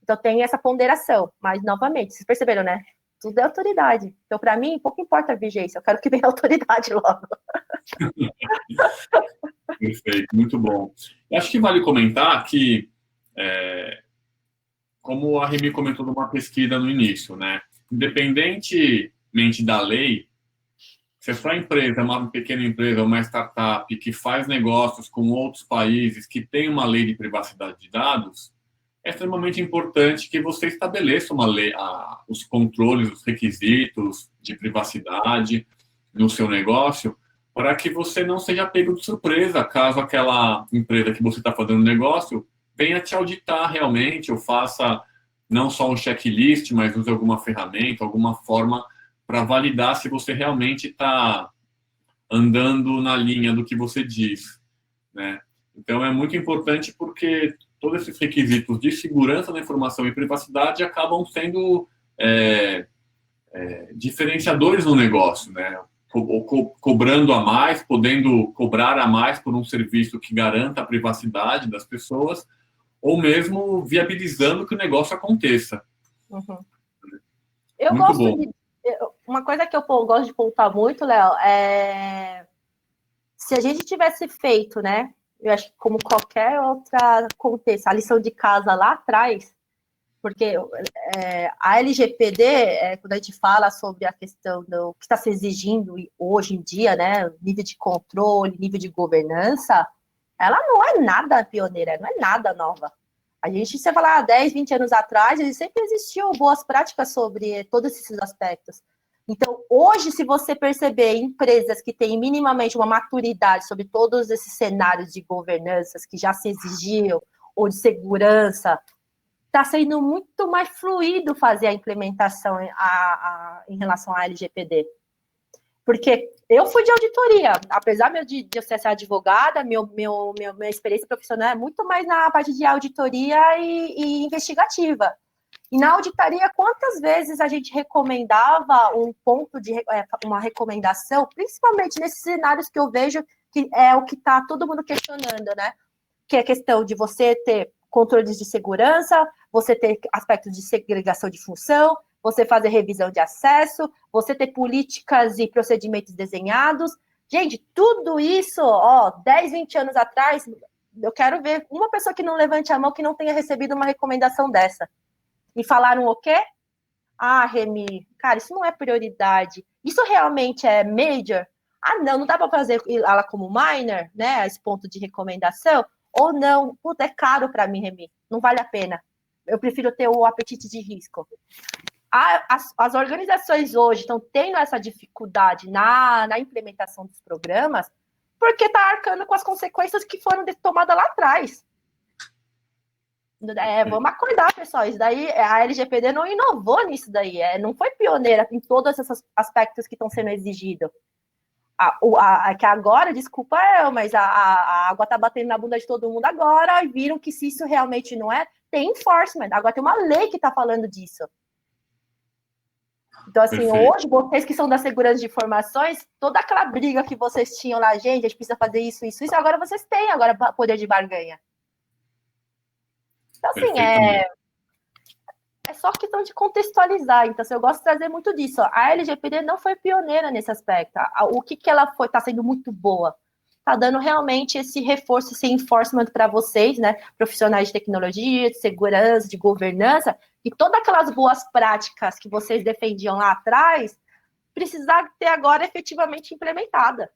Então, tem essa ponderação. Mas, novamente, vocês perceberam, né? Tudo é autoridade. Então, para mim, pouco importa a vigência. Eu quero que venha a autoridade logo. Perfeito, muito bom. Eu acho que vale comentar que, como a Remy comentou numa pesquisa no início, né? Independentemente da lei, se a sua empresa é uma pequena empresa, uma startup que faz negócios com outros países que tem uma lei de privacidade de dados, é extremamente importante que você estabeleça uma lei, os controles, os requisitos de privacidade no seu negócio, para que você não seja pego de surpresa caso aquela empresa que você está fazendo negócio venha te auditar realmente, ou faça não só um checklist, mas use alguma ferramenta, alguma forma para validar se você realmente está andando na linha do que você diz, né? Então, é muito importante porque todos esses requisitos de segurança da informação e privacidade acabam sendo diferenciadores no negócio, né? Cobrando a mais, podendo cobrar a mais por um serviço que garanta a privacidade das pessoas, ou mesmo viabilizando que o negócio aconteça. Uhum. Eu muito gosto bom. Uma coisa que eu gosto de pontuar muito, Léo, é se a gente tivesse feito, né? Eu acho que como qualquer outra contexto, a lição de casa lá atrás, porque a LGPD, quando a gente fala sobre a questão do que está se exigindo hoje em dia, né? Nível de controle, nível de governança, ela não é nada pioneira, não é nada nova. A gente, se falar 10, 20 anos atrás, sempre existiu boas práticas sobre todos esses aspectos. Então, hoje, se você perceber empresas que têm minimamente uma maturidade sobre todos esses cenários de governanças que já se exigiam, ou de segurança, está sendo muito mais fluido fazer a implementação em relação à LGPD. Porque eu fui de auditoria, apesar de eu ser advogada, minha experiência profissional é muito mais na parte de auditoria e investigativa. E na auditoria, quantas vezes a gente recomendava uma recomendação, principalmente nesses cenários que eu vejo que é o que está todo mundo questionando, né? Que é a questão de você ter controles de segurança, você ter aspectos de segregação de função, você fazer revisão de acesso, você ter políticas e procedimentos desenhados. Gente, tudo isso, 10, 20 anos atrás, eu quero ver uma pessoa que não levante a mão que não tenha recebido uma recomendação dessa. E falaram o quê? Ah, Remy, cara, isso não é prioridade. Isso realmente é major? Ah, não dá para fazer ela como minor, né? Esse ponto de recomendação. Ou não, puta, é caro para mim, Remy. Não vale a pena. Eu prefiro ter o apetite de risco. As organizações hoje estão tendo essa dificuldade na implementação dos programas porque está arcando com as consequências que foram tomadas lá atrás. Vamos acordar, pessoal. Isso daí, a LGPD não inovou nisso daí. Não foi pioneira em todos esses aspectos que estão sendo exigidos. Que agora, desculpa mas a água está batendo na bunda de todo mundo agora e viram que se isso realmente não é, tem enforcement. Agora tem uma lei que está falando disso. Então, assim, Perfeito. Hoje, vocês que são da segurança de informações, toda aquela briga que vocês tinham lá, gente, a gente precisa fazer isso, agora vocês têm agora poder de barganha. Então, assim, é só questão de contextualizar. Então, assim, eu gosto de trazer muito disso. A LGPD não foi pioneira nesse aspecto. O que ela foi? Está sendo muito boa. Está dando realmente esse reforço, esse enforcement para vocês, né? Profissionais de tecnologia, de segurança, de governança, e todas aquelas boas práticas que vocês defendiam lá atrás, precisar ter agora efetivamente implementada.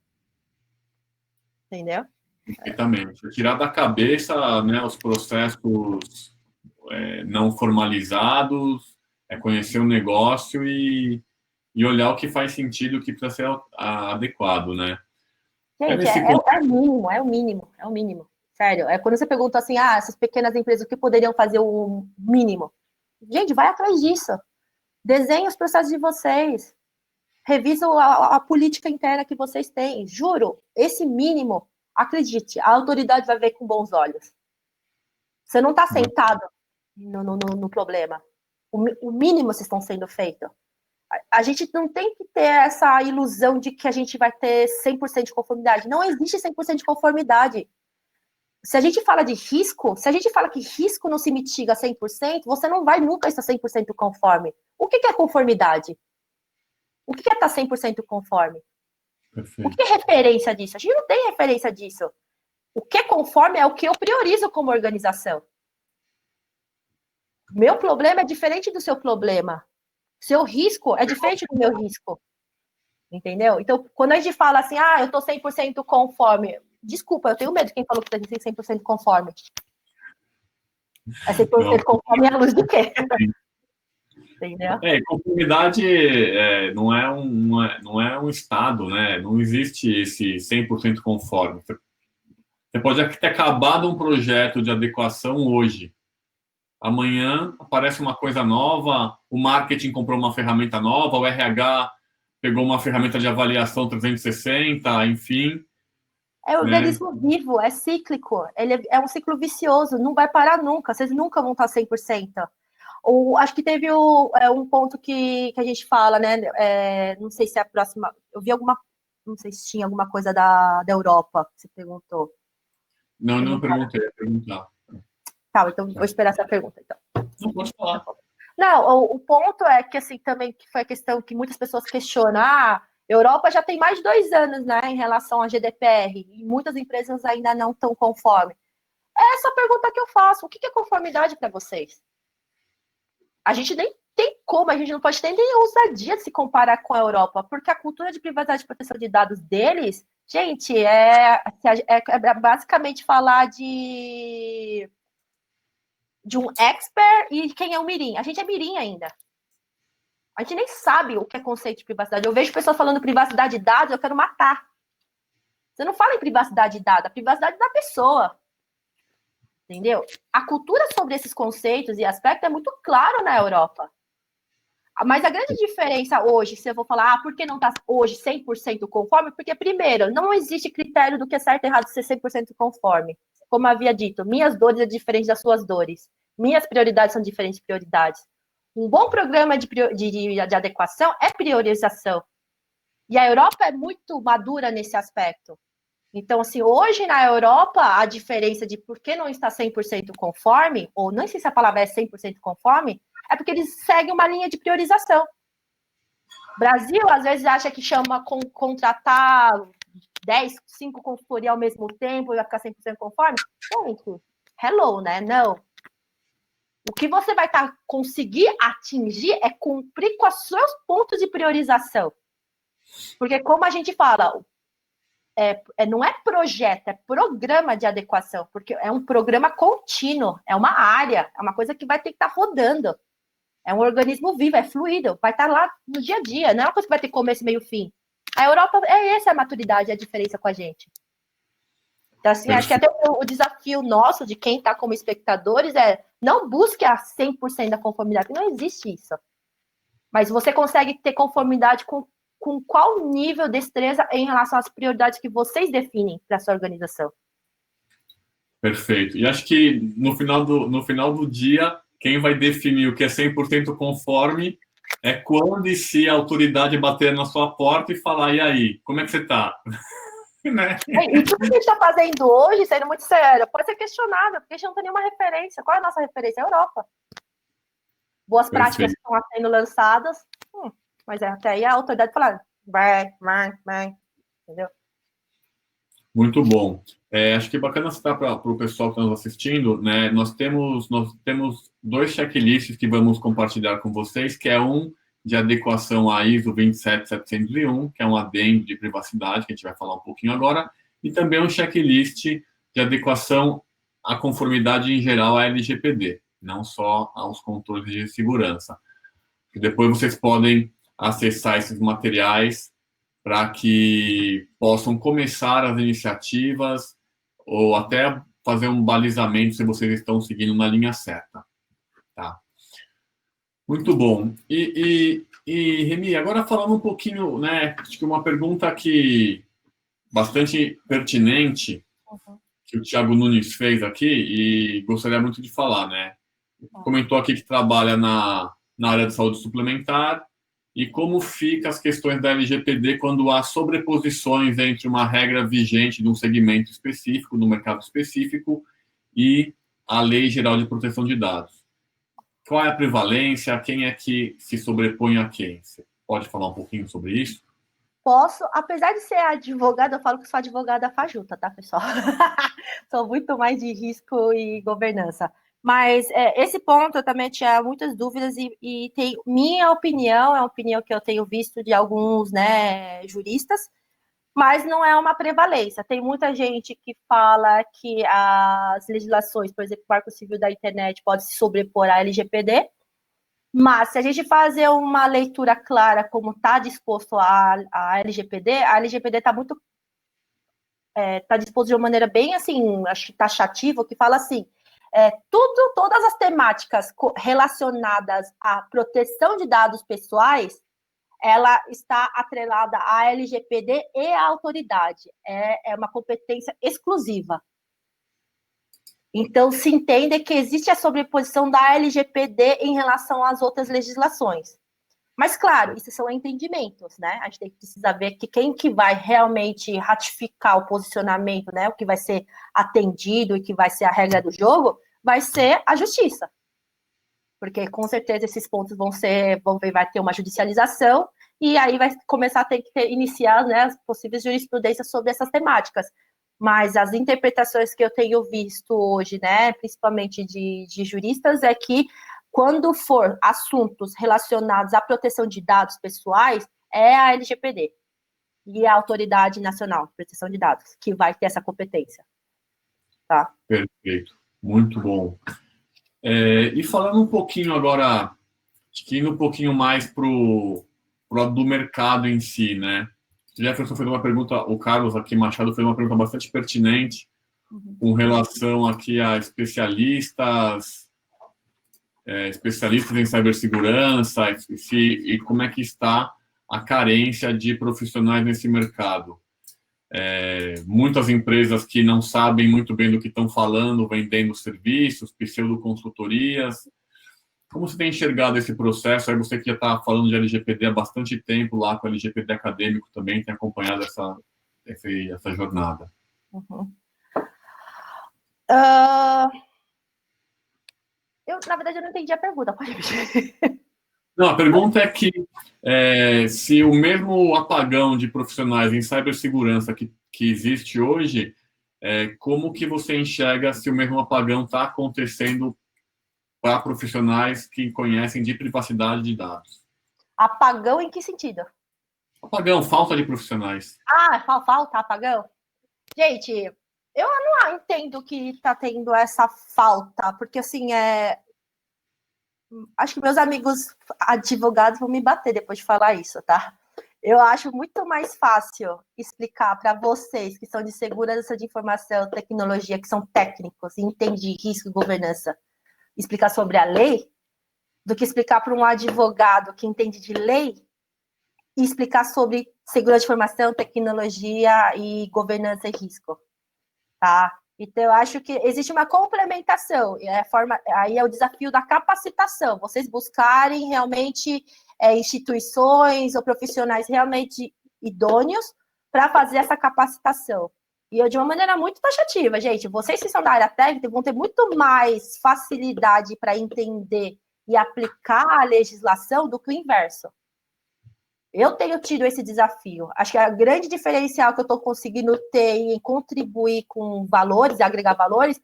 Entendeu? Perfeitamente. Tirar da cabeça, né, os processos não formalizados, conhecer o negócio e olhar o que faz sentido, o que precisa ser adequado, né? Gente, é o mínimo. Sério, quando você pergunta assim, essas pequenas empresas, o que poderiam fazer o mínimo? Gente, vai atrás disso. Desenhe os processos de vocês. Revisa a política interna que vocês têm. Juro, esse mínimo, acredite, a autoridade vai ver com bons olhos. Você não está sentado no problema. O mínimo vocês estão sendo feito. A gente não tem que ter essa ilusão de que a gente vai ter 100% de conformidade. Não existe 100% de conformidade. Se a gente fala de risco, se a gente fala que risco não se mitiga 100%, você não vai nunca estar 100% conforme. O que é conformidade? O que é estar 100% conforme? Perfeito. O que é referência disso? A gente não tem referência disso. O que é conforme é o que eu priorizo como organização. Meu problema é diferente do seu problema. Seu risco é diferente do meu risco. Entendeu? Então, quando a gente fala assim, eu tô 100% conforme. Desculpa, eu tenho medo de quem falou que tá 100% conforme. É 100% conforme à luz do quê? Entendeu? Conformidade não é um estado, né? Não existe esse 100% conforme. Você pode ter acabado um projeto de adequação hoje. Amanhã aparece uma coisa nova, o marketing comprou uma ferramenta nova, o RH pegou uma ferramenta de avaliação 360, enfim. É organismo vivo, é cíclico, ele é um ciclo vicioso, não vai parar nunca, vocês nunca vão estar 100%. Acho que teve um ponto que a gente fala, né? Não sei se é a próxima. Eu vi não sei se tinha alguma coisa da Europa, que você perguntou. Não perguntei, ia perguntar. Tá, então vou esperar essa pergunta, então. Não, pode falar. Não, o ponto é que, assim, também que foi a questão que muitas pessoas questionam, Europa já tem mais de 2 anos, né, em relação à GDPR, e muitas empresas ainda não estão conforme. É essa pergunta que eu faço, o que é conformidade para vocês? A gente nem tem como, a gente não pode ter nem ousadia de se comparar com a Europa, porque a cultura de privacidade e proteção de dados deles, gente, é basicamente falar de um expert e quem é o mirim. A gente é mirim ainda. A gente nem sabe o que é conceito de privacidade. Eu vejo pessoas falando privacidade de dados, eu quero matar. Você não fala em privacidade de dados, a privacidade da pessoa. Entendeu? A cultura sobre esses conceitos e aspectos é muito claro na Europa. Mas a grande diferença hoje, se eu vou falar, por que não está hoje 100% conforme? Porque, primeiro, não existe critério do que é certo e errado ser 100% conforme. Como havia dito, minhas dores são diferentes das suas dores. Minhas prioridades são diferentes de prioridades. Um bom programa de adequação é priorização. E a Europa é muito madura nesse aspecto. Então, assim, hoje na Europa, a diferença de por que não está 100% conforme, ou não sei se a palavra é 100% conforme, é porque eles seguem uma linha de priorização. O Brasil, às vezes, acha que chama contratar 5 consultorias ao mesmo tempo e vai ficar 100% conforme. Gente, hello, né? Não. O que você vai conseguir atingir é cumprir com os seus pontos de priorização. Porque, como a gente fala, não é projeto, é programa de adequação, porque é um programa contínuo, é uma área, é uma coisa que vai ter que estar rodando. É um organismo vivo, é fluido, vai estar lá no dia a dia, não é uma coisa que vai ter começo, meio, fim. A Europa, essa a maturidade, a diferença com a gente. Então, assim, acho que até o desafio nosso, de quem está como espectadores, não busque a 100% da conformidade, não existe isso. Mas você consegue ter conformidade com qual nível de destreza em relação às prioridades que vocês definem para a sua organização. Perfeito. E acho que no final do dia, quem vai definir o que é 100% conforme é quando e se a autoridade bater na sua porta e falar, e aí, como é que você está? Né? E tudo que a gente está fazendo hoje, sendo muito sério, pode ser questionado, porque a gente não tem nenhuma referência. Qual é a nossa referência? A Europa. Boas práticas estão sendo lançadas, mas até aí a autoridade fala, vai, entendeu? Muito bom. Acho que é bacana citar para o pessoal que está nos assistindo, né? Nós temos 2 checklists que vamos compartilhar com vocês, que é um de adequação à ISO 27701, que é um adendo de privacidade, que a gente vai falar um pouquinho agora, e também um checklist de adequação à conformidade em geral à LGPD, não só aos controles de segurança. E depois vocês podem acessar esses materiais para que possam começar as iniciativas ou até fazer um balizamento se vocês estão seguindo na linha certa. Tá? Muito bom. E Remy, agora falando um pouquinho, né, acho que uma pergunta que bastante pertinente que o Thiago Nunes fez aqui e gostaria muito de falar, né? Comentou aqui que trabalha na área de saúde suplementar e como fica as questões da LGPD quando há sobreposições entre uma regra vigente de um segmento específico, no mercado específico, e a Lei Geral de Proteção de Dados. Qual é a prevalência? Quem é que se sobrepõe a quem? Você pode falar um pouquinho sobre isso? Posso, apesar de ser advogada, eu falo que sou advogada fajuta, tá, pessoal? Sou muito mais de risco e governança. Mas esse ponto eu também tinha muitas dúvidas e tem minha opinião, é uma opinião que eu tenho visto de alguns, né, juristas, mas não é uma prevalência. Tem muita gente que fala que as legislações, por exemplo, o Marco Civil da Internet pode se sobrepor à LGPD, mas se a gente fazer uma leitura clara como está disposto a LGPD, a LGPD está muito está disposto de uma maneira bem assim, acho que taxativa, que fala assim, todas as temáticas relacionadas à proteção de dados pessoais, ela está atrelada à LGPD e à autoridade. É uma competência exclusiva. Então, se entende que existe a sobreposição da LGPD em relação às outras legislações. Mas, claro, isso são entendimentos, né? A gente precisa ver que quem que vai realmente ratificar o posicionamento, né? O que vai ser atendido e que vai ser a regra do jogo, vai ser a justiça. Porque, com certeza, esses pontos vai ter uma judicialização e aí vai começar a ter que iniciar, né, as possíveis jurisprudências sobre essas temáticas. Mas as interpretações que eu tenho visto hoje, né, principalmente de juristas, é que quando for assuntos relacionados à proteção de dados pessoais, é a LGPD e a Autoridade Nacional de Proteção de Dados que vai ter essa competência. Tá? Perfeito, muito bom. E falando um pouquinho agora, indo um pouquinho mais para o do mercado em si, né? O Jefferson fez uma pergunta, o Carlos aqui Machado fez uma pergunta bastante pertinente com relação aqui a especialistas em cibersegurança e como é que está a carência de profissionais nesse mercado. Muitas empresas que não sabem muito bem do que estão falando, vendendo serviços, pseudo-consultorias. Como você tem enxergado esse processo? Aí você que já está falando de LGPD há bastante tempo, lá com o LGPD acadêmico também, tem acompanhado essa jornada. Uhum. Na verdade, eu não entendi a pergunta. Pode repetir. Não, a pergunta é que se o mesmo apagão de profissionais em cibersegurança que existe hoje, como que você enxerga se o mesmo apagão está acontecendo para profissionais que conhecem de privacidade de dados? Apagão em que sentido? Apagão, falta de profissionais. Falta apagão? Gente, eu não entendo que está tendo essa falta, porque assim, acho que meus amigos advogados vão me bater depois de falar isso, tá? Eu acho muito mais fácil explicar para vocês que são de segurança de informação, tecnologia, que são técnicos e entendem risco e governança, explicar sobre a lei, do que explicar para um advogado que entende de lei e explicar sobre segurança de informação, tecnologia e governança e risco, tá? Então, eu acho que existe uma complementação, aí é o desafio da capacitação, vocês buscarem realmente instituições ou profissionais realmente idôneos para fazer essa capacitação. E eu, de uma maneira muito taxativa, gente, vocês que são da área técnica vão ter muito mais facilidade para entender e aplicar a legislação do que o inverso. Eu tenho tido esse desafio. Acho que a grande diferencial que eu estou conseguindo ter em contribuir com valores, agregar valores,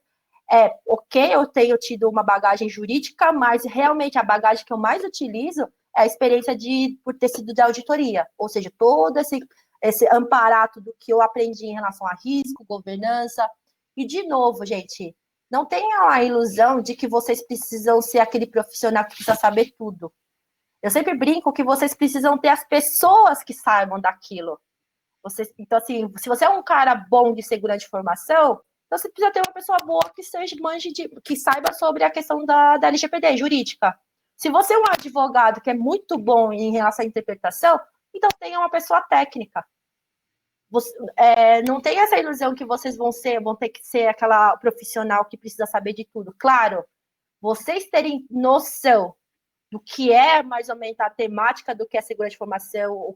eu tenho tido uma bagagem jurídica, mas realmente a bagagem que eu mais utilizo é a experiência por ter sido de auditoria. Ou seja, todo esse amparato do que eu aprendi em relação a risco, governança. E, de novo, gente, não tenham a ilusão de que vocês precisam ser aquele profissional que precisa saber tudo. Eu sempre brinco que vocês precisam ter as pessoas que saibam daquilo. Então, assim, se você é um cara bom de segurança de informação, então você precisa ter uma pessoa boa que que saiba sobre a questão da LGPD jurídica. Se você é um advogado que é muito bom em relação à interpretação, então tenha uma pessoa técnica. Não tem essa ilusão que vocês vão ter que ser aquela profissional que precisa saber de tudo. Claro, vocês terem noção do que é mais ou menos a temática do que é segurança de informação,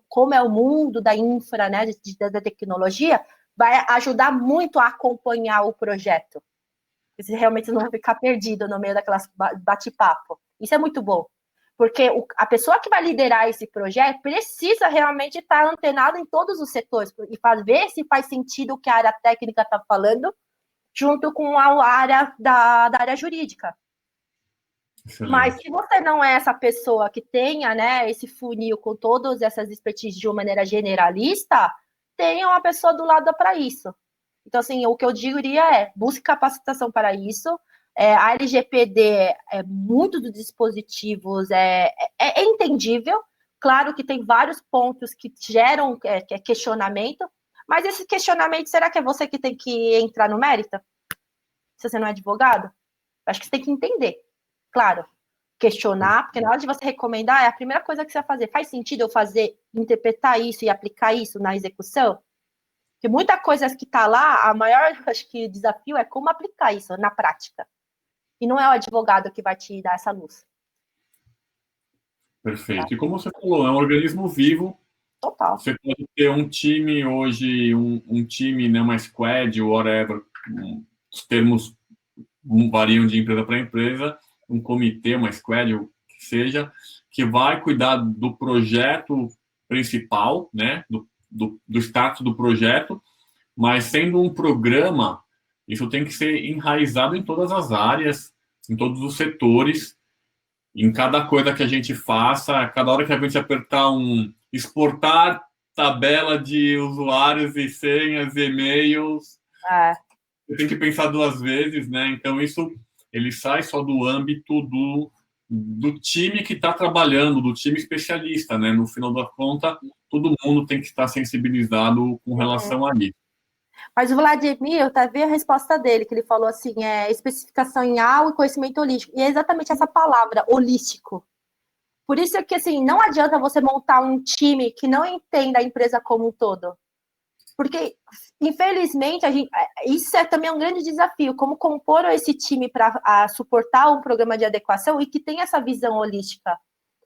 como é o mundo da infra, né, da tecnologia, vai ajudar muito a acompanhar o projeto. Vocês realmente não vão ficar perdidos no meio daquelas bate-papo. Isso é muito bom. Porque a pessoa que vai liderar esse projeto precisa realmente estar antenada em todos os setores e ver se faz sentido o que a área técnica está falando, junto com a área da área jurídica. Excelente. Mas se você não é essa pessoa que tenha, né, esse funil com todas essas expertises de uma maneira generalista, tenha uma pessoa do lado para isso. Então, assim, o que eu diria é, busque capacitação para isso. A LGPD é muito dos dispositivos, é entendível. Claro que tem vários pontos que geram questionamento, mas esse questionamento, será que é você que tem que entrar no mérito? Se você não é advogado? Acho que você tem que entender. Claro, questionar, porque na hora de você recomendar, é a primeira coisa que você vai fazer. Faz sentido eu interpretar isso e aplicar isso na execução? Porque muita coisa que está lá, a maior, acho que, desafio é como aplicar isso na prática. E não é o advogado que vai te dar essa luz. Perfeito. E como você falou, é um organismo vivo. Total. Você pode ter um time hoje, um time, né, uma squad, whatever, os termos variam de empresa para empresa, um comitê, uma squad, o que seja, que vai cuidar do projeto principal, né, do status do projeto, mas sendo um programa, isso tem que ser enraizado em todas as áreas, em todos os setores, em cada coisa que a gente faça, cada hora que a gente apertar exportar tabela de usuários e senhas, e-mails, você tem que pensar duas vezes, né? Então, isso, ele sai só do âmbito do time que está trabalhando, do time especialista, né? No final da conta, todo mundo tem que estar sensibilizado com relação a isso. Mas o Vladimir, tá vendo a resposta dele, que ele falou assim, especificação em algo e conhecimento holístico. E é exatamente essa palavra, holístico. Por isso que, assim, não adianta você montar um time que não entenda a empresa como um todo. Porque, infelizmente, isso é também um grande desafio, como compor esse time para suportar um programa de adequação e que tenha essa visão holística.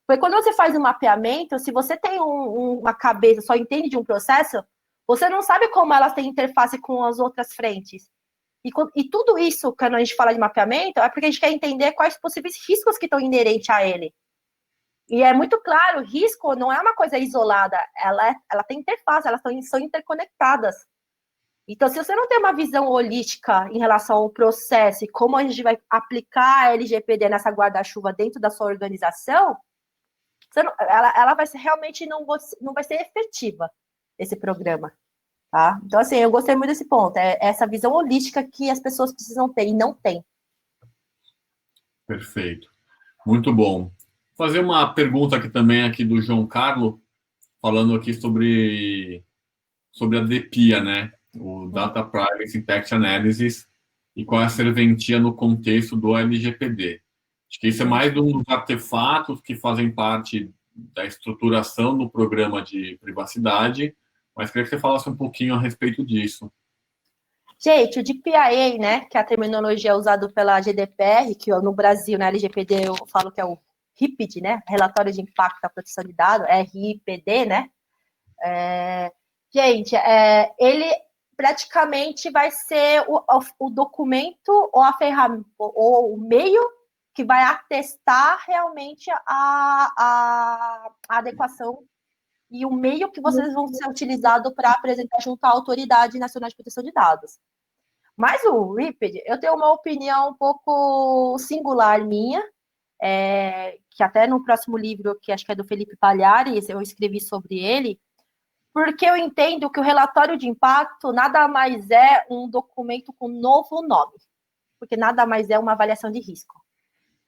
Porque quando você faz um mapeamento, se você tem uma cabeça, só entende de um processo, você não sabe como elas têm interface com as outras frentes. E tudo isso, quando a gente fala de mapeamento, é porque a gente quer entender quais possíveis riscos que estão inerentes a ele. E é muito claro, risco não é uma coisa isolada, ela tem interface, elas são interconectadas. Então, se você não tem uma visão holística em relação ao processo e como a gente vai aplicar a LGPD nessa guarda-chuva dentro da sua organização, ela vai ser realmente não vai ser efetiva, esse programa. Tá? Então, assim, eu gostei muito desse ponto. É essa visão holística que as pessoas precisam ter e não tem. Perfeito. Muito bom. Vou fazer uma pergunta aqui do João Carlos, falando aqui sobre a DPIA, né? O Data Privacy Impact Analysis, e qual é a serventia no contexto do LGPD. Acho que isso é mais um dos artefatos que fazem parte da estruturação do programa de privacidade, mas queria que você falasse um pouquinho a respeito disso. Gente, o DPIA, né, que é a terminologia usada pela GDPR, que no Brasil, na LGPD, eu falo que é o RIPD, né, Relatório de Impacto da Proteção de Dados, RIPD, né, gente, ele praticamente vai ser o documento ou a ferramenta, ou o meio que vai atestar realmente a adequação e o meio que vocês vão ser utilizados para apresentar junto à Autoridade Nacional de Proteção de Dados. Mas o RIPD, eu tenho uma opinião um pouco singular minha, que até no próximo livro, que acho que é do Felipe Palhares, eu escrevi sobre ele, porque eu entendo que o relatório de impacto nada mais é um documento com novo nome, porque nada mais é uma avaliação de risco.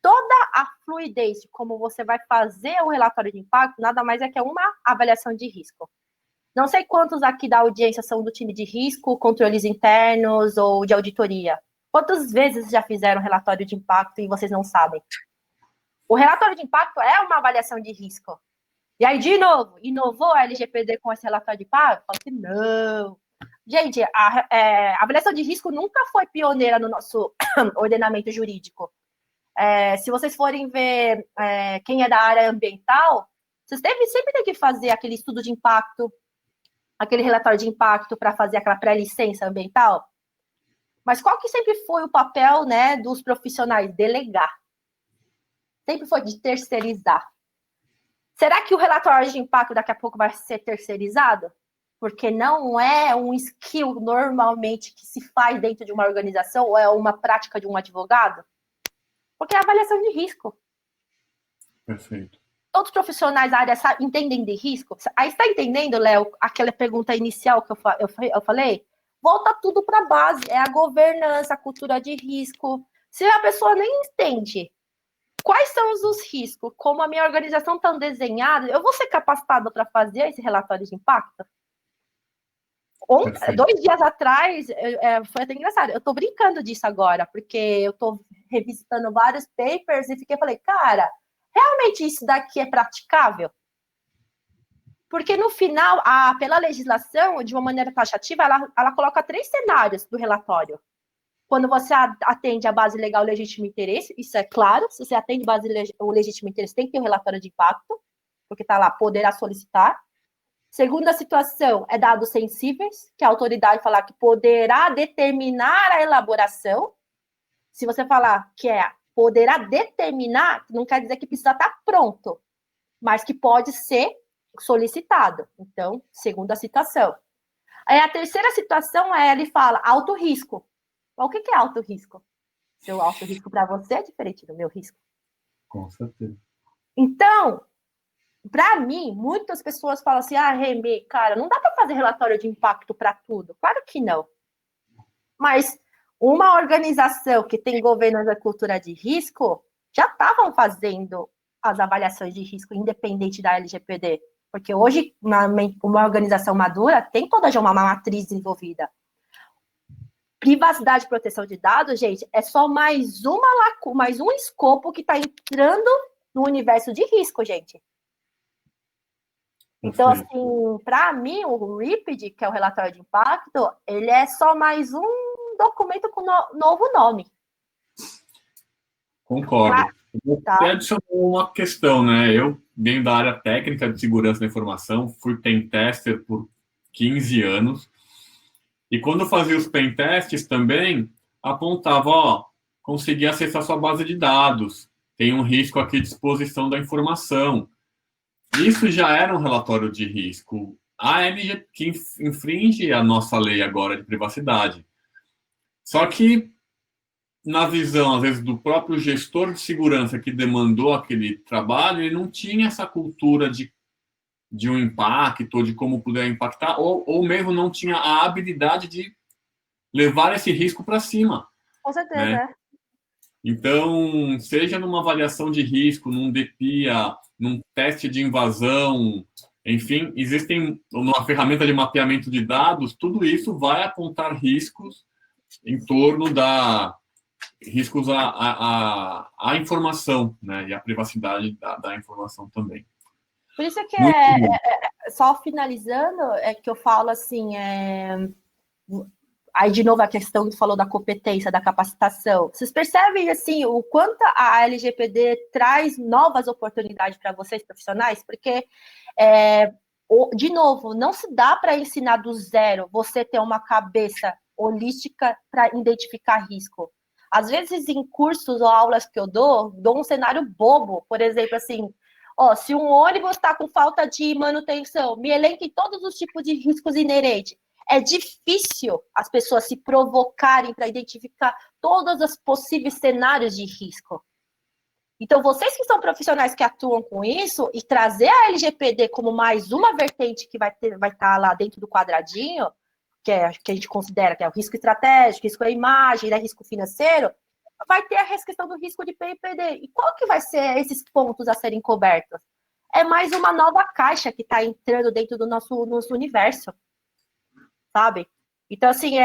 Toda a fluidez de como você vai fazer o relatório de impacto, nada mais é que uma avaliação de risco. Não sei quantos aqui da audiência são do time de risco, controles internos ou de auditoria. Quantas vezes já fizeram relatório de impacto e vocês não sabem? O relatório de impacto é uma avaliação de risco. E aí, de novo, inovou a LGPD com esse relatório de impacto? Falo que não. Gente, a avaliação de risco nunca foi pioneira no nosso ordenamento jurídico. Se vocês forem ver quem é da área ambiental, vocês sempre tem que fazer aquele estudo de impacto, aquele relatório de impacto para fazer aquela pré-licença ambiental. Mas qual que sempre foi o papel, né, dos profissionais? Delegar. sempre foi de terceirizar. Será que o relatório de impacto daqui a pouco vai ser terceirizado? Porque não é um skill normalmente que se faz dentro de uma organização ou é uma prática de um advogado? Porque é avaliação de risco. Perfeito. Todos os profissionais da área entendem de risco? Aí está entendendo, Léo, aquela pergunta inicial que eu falei? Volta tudo para a base, é a governança, a cultura de risco. Se a pessoa nem entende quais são os riscos, como a minha organização está desenhada, eu vou ser capacitada para fazer esse relatório de impacto? 2 dias atrás, foi até engraçado, eu estou brincando disso agora, porque eu estou revisitando vários papers e falei, cara, realmente isso daqui é praticável? Porque no final, pela legislação, de uma maneira taxativa, ela coloca 3 cenários do relatório. Quando você atende a base legal legítimo interesse, isso é claro, se você atende o legítimo interesse, tem que ter um relatório de impacto, porque está lá, poderá solicitar. Segunda situação é dados sensíveis, que a autoridade falar que poderá determinar a elaboração. Se você falar que poderá determinar, não quer dizer que precisa estar pronto, mas que pode ser solicitado. Então, segunda situação. Aí a terceira situação ele fala alto risco. O que é alto risco? Seu alto risco para você é diferente do meu risco. Com certeza. Então, para mim, muitas pessoas falam assim, Remy, cara, não dá para fazer relatório de impacto para tudo. Claro que não. Mas uma organização que tem governança da cultura de risco já estavam fazendo as avaliações de risco independente da LGPD. Porque hoje, uma organização madura tem toda já uma matriz desenvolvida. Privacidade e proteção de dados, gente, é só mais um escopo que está entrando no universo de risco, gente. Então, assim, para mim, o RIPD, que é o relatório de impacto, ele é só mais um documento com novo nome. Concordo. Eu até adicionar uma questão, né? Eu venho da área técnica de segurança da informação, fui pentester por 15 anos, e quando eu fazia os pentests também, apontava, consegui acessar sua base de dados, tem um risco aqui de exposição da informação. Isso já era um relatório de risco. A LG que infringe a nossa lei agora de privacidade. Só que, na visão, às vezes, do próprio gestor de segurança que demandou aquele trabalho, ele não tinha essa cultura de um impacto, de como puder impactar, ou mesmo não tinha a habilidade de levar esse risco para cima. Com certeza, né? Então, seja numa avaliação de risco, num DPIA, num teste de invasão, enfim, existem uma ferramenta de mapeamento de dados, tudo isso vai apontar riscos em torno da riscos à informação, né, e à privacidade da informação também. Por isso que só finalizando, é que eu falo assim, aí de novo a questão que falou da competência, da capacitação. Vocês percebem assim o quanto a LGPD traz novas oportunidades para vocês profissionais? Porque de novo, não se dá para ensinar do zero você ter uma cabeça holística para identificar risco. Às vezes, em cursos ou aulas que eu dou um cenário bobo. Por exemplo, assim, se um ônibus está com falta de manutenção, me elenque todos os tipos de riscos inerentes. É difícil as pessoas se provocarem para identificar todos os possíveis cenários de risco. Então, vocês que são profissionais que atuam com isso e trazer a LGPD como mais uma vertente que vai estar lá dentro do quadradinho, que a gente considera que é o risco estratégico, risco da imagem, né, risco financeiro, vai ter a questão do risco de PIPD. E qual que vai ser esses pontos a serem cobertos? É mais uma nova caixa que está entrando dentro do nosso universo, sabe? Então, assim,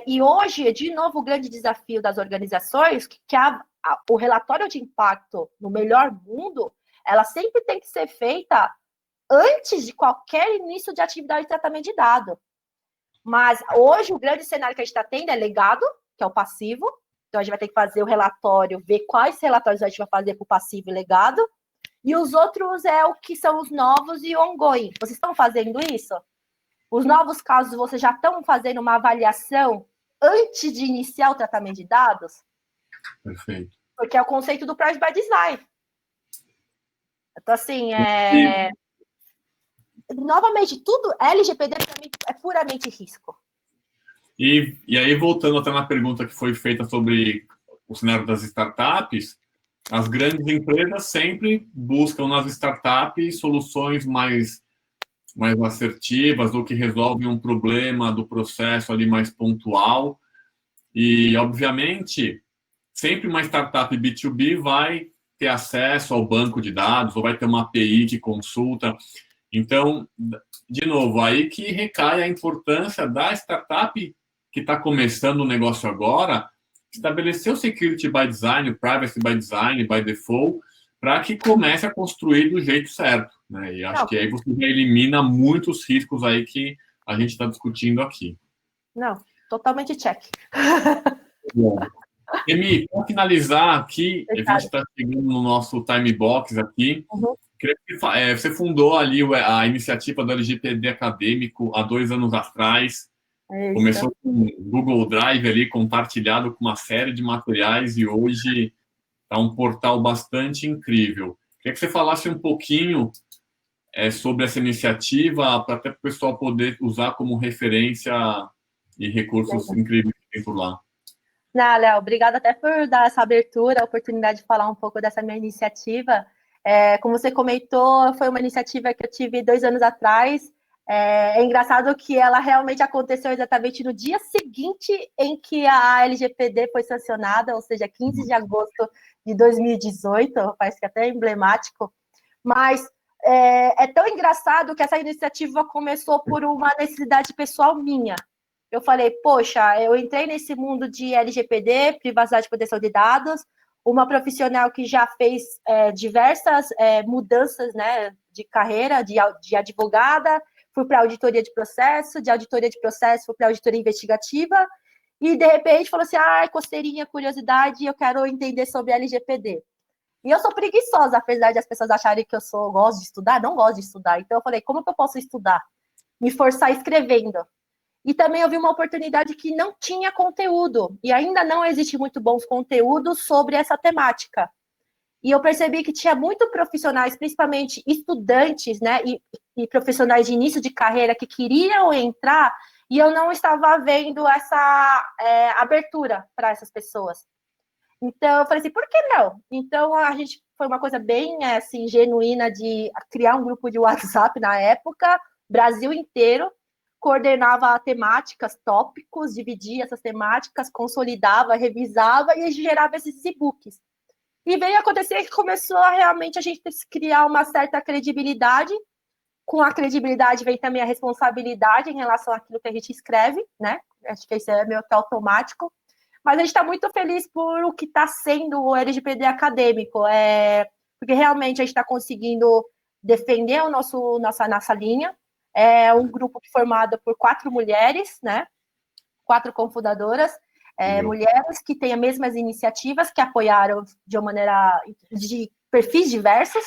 e hoje, de novo, o grande desafio das organizações, que o relatório de impacto no melhor mundo, ela sempre tem que ser feita antes de qualquer início de atividade de tratamento de dado. Mas hoje o grande cenário que a gente está tendo é legado, que é o passivo. Então a gente vai ter que fazer o relatório, ver quais relatórios a gente vai fazer para o passivo e legado. E os outros o que são os novos e ongoing. Vocês estão fazendo isso? Os novos casos, vocês já estão fazendo uma avaliação antes de iniciar o tratamento de dados? Perfeito. Porque é o conceito do Privacy by Design. Então, assim, novamente, tudo LGPD para mim é puramente risco. E aí, voltando até na pergunta que foi feita sobre o cenário das startups, as grandes empresas sempre buscam nas startups soluções mais assertivas ou que resolvem um problema do processo ali mais pontual. E, obviamente, sempre uma startup B2B vai ter acesso ao banco de dados ou vai ter uma API que consulta. Então, de novo, aí que recai a importância da startup que está começando o negócio agora, estabelecer o security by design, o privacy by design, by default, para que comece a construir do jeito certo, né? E acho que aí você já elimina muitos riscos aí que a gente está discutindo aqui. Não, totalmente check. Bom, Emi, para finalizar aqui, a gente está chegando no nosso time box aqui. Você fundou ali a iniciativa do LGPD Acadêmico há 2 anos atrás. Começou com o Google Drive ali, compartilhado com uma série de materiais, e hoje está um portal bastante incrível. Queria que você falasse um pouquinho sobre essa iniciativa, para até o pessoal poder usar como referência e recursos incríveis que tem por lá. Não, Léo, obrigada até por dar essa abertura, a oportunidade de falar um pouco dessa minha iniciativa. Como você comentou, foi uma iniciativa que eu tive 2 anos atrás. É engraçado que ela realmente aconteceu exatamente no dia seguinte em que a LGPD foi sancionada, ou seja, 15 de agosto de 2018, parece que até emblemático. Mas é tão engraçado que essa iniciativa começou por uma necessidade pessoal minha. Eu falei, poxa, eu entrei nesse mundo de LGPD, privacidade e proteção de dados, uma profissional que já fez diversas mudanças, né, de carreira, de advogada, fui para auditoria de processo, fui para auditoria investigativa, e de repente falou assim, coceirinha, curiosidade, eu quero entender sobre LGPD. E eu sou preguiçosa, apesar de as pessoas acharem que eu gosto de estudar, não gosto de estudar. Então eu falei, como que eu posso estudar? Me forçar escrevendo. E também eu vi uma oportunidade que não tinha conteúdo, e ainda não existe muito bons conteúdos sobre essa temática. E eu percebi que tinha muito profissionais, principalmente estudantes, né, e profissionais de início de carreira que queriam entrar, e eu não estava vendo essa abertura para essas pessoas. Então, eu falei assim, por que não? Então, a gente foi uma coisa bem assim, genuína de criar um grupo de WhatsApp na época, Brasil inteiro, coordenava temáticas, tópicos, dividia essas temáticas, consolidava, revisava e gerava esses e-books. E veio acontecer que começou realmente a gente criar uma certa credibilidade. Com a credibilidade vem também a responsabilidade em relação àquilo que a gente escreve, né? Acho que isso é meio que automático. Mas a gente está muito feliz por o que está sendo o LGPD acadêmico, porque realmente a gente está conseguindo defender nossa linha. É um grupo formado por 4 mulheres, né? 4 cofundadoras, mulheres que têm as mesmas iniciativas, que apoiaram de uma maneira de perfis diversos,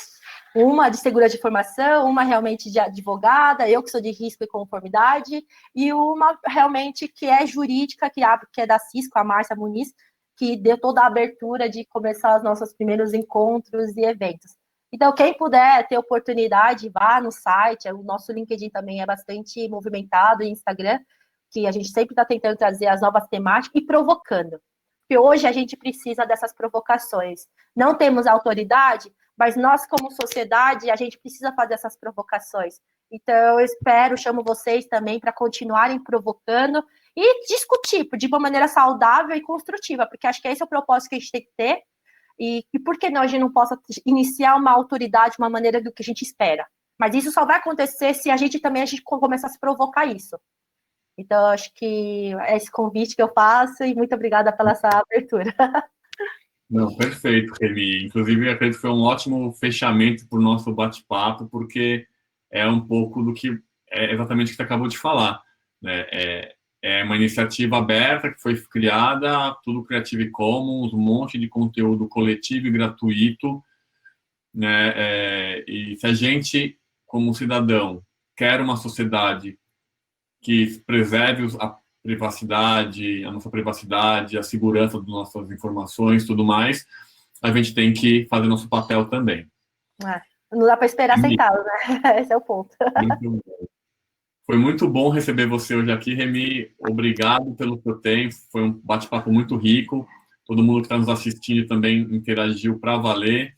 uma de segurança de informação, uma realmente de advogada, eu que sou de risco e conformidade, e uma realmente que é jurídica, que é da Cisco, a Márcia Muniz, que deu toda a abertura de começar os nossos primeiros encontros e eventos. Então, quem puder ter oportunidade, vá no site, o nosso LinkedIn também é bastante movimentado, e Instagram, que a gente sempre está tentando trazer as novas temáticas e provocando. Porque hoje a gente precisa dessas provocações. Não temos autoridade, mas nós, como sociedade, a gente precisa fazer essas provocações. Então, eu chamo vocês também para continuarem provocando e discutir de uma maneira saudável e construtiva, porque acho que esse é o propósito que a gente tem que ter. E por que não a gente não possa iniciar uma autoridade de uma maneira do que a gente espera? Mas isso só vai acontecer se a gente começar a se provocar isso. Então, acho que é esse convite que eu faço e muito obrigada pela essa abertura. Não, perfeito, Remy. Inclusive, eu acredito que foi um ótimo fechamento para o nosso bate-papo, porque é um pouco do que exatamente o que você acabou de falar, né? É uma iniciativa aberta que foi criada, tudo Creative Commons, um monte de conteúdo coletivo e gratuito, né? E se a gente, como cidadão, quer uma sociedade que preserve a nossa privacidade, a segurança das nossas informações, tudo mais, a gente tem que fazer nosso papel também. Não dá para esperar Remy, sentado, né? Esse é o ponto. muito bom. Foi muito bom receber você hoje aqui, Remy. Obrigado pelo seu tempo. Foi um bate-papo muito rico. Todo mundo que está nos assistindo também interagiu para valer.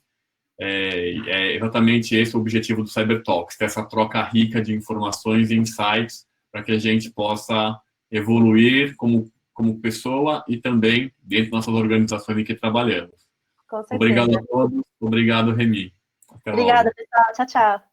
É exatamente esse o objetivo do Cyber Talks, ter essa troca rica de informações e insights para que a gente possa evoluir como pessoa e também dentro das nossas organizações em que trabalhamos. Com Obrigado certeza. a todos. Obrigado, Remy. Até logo. Obrigada, pessoal. Tchau, tchau.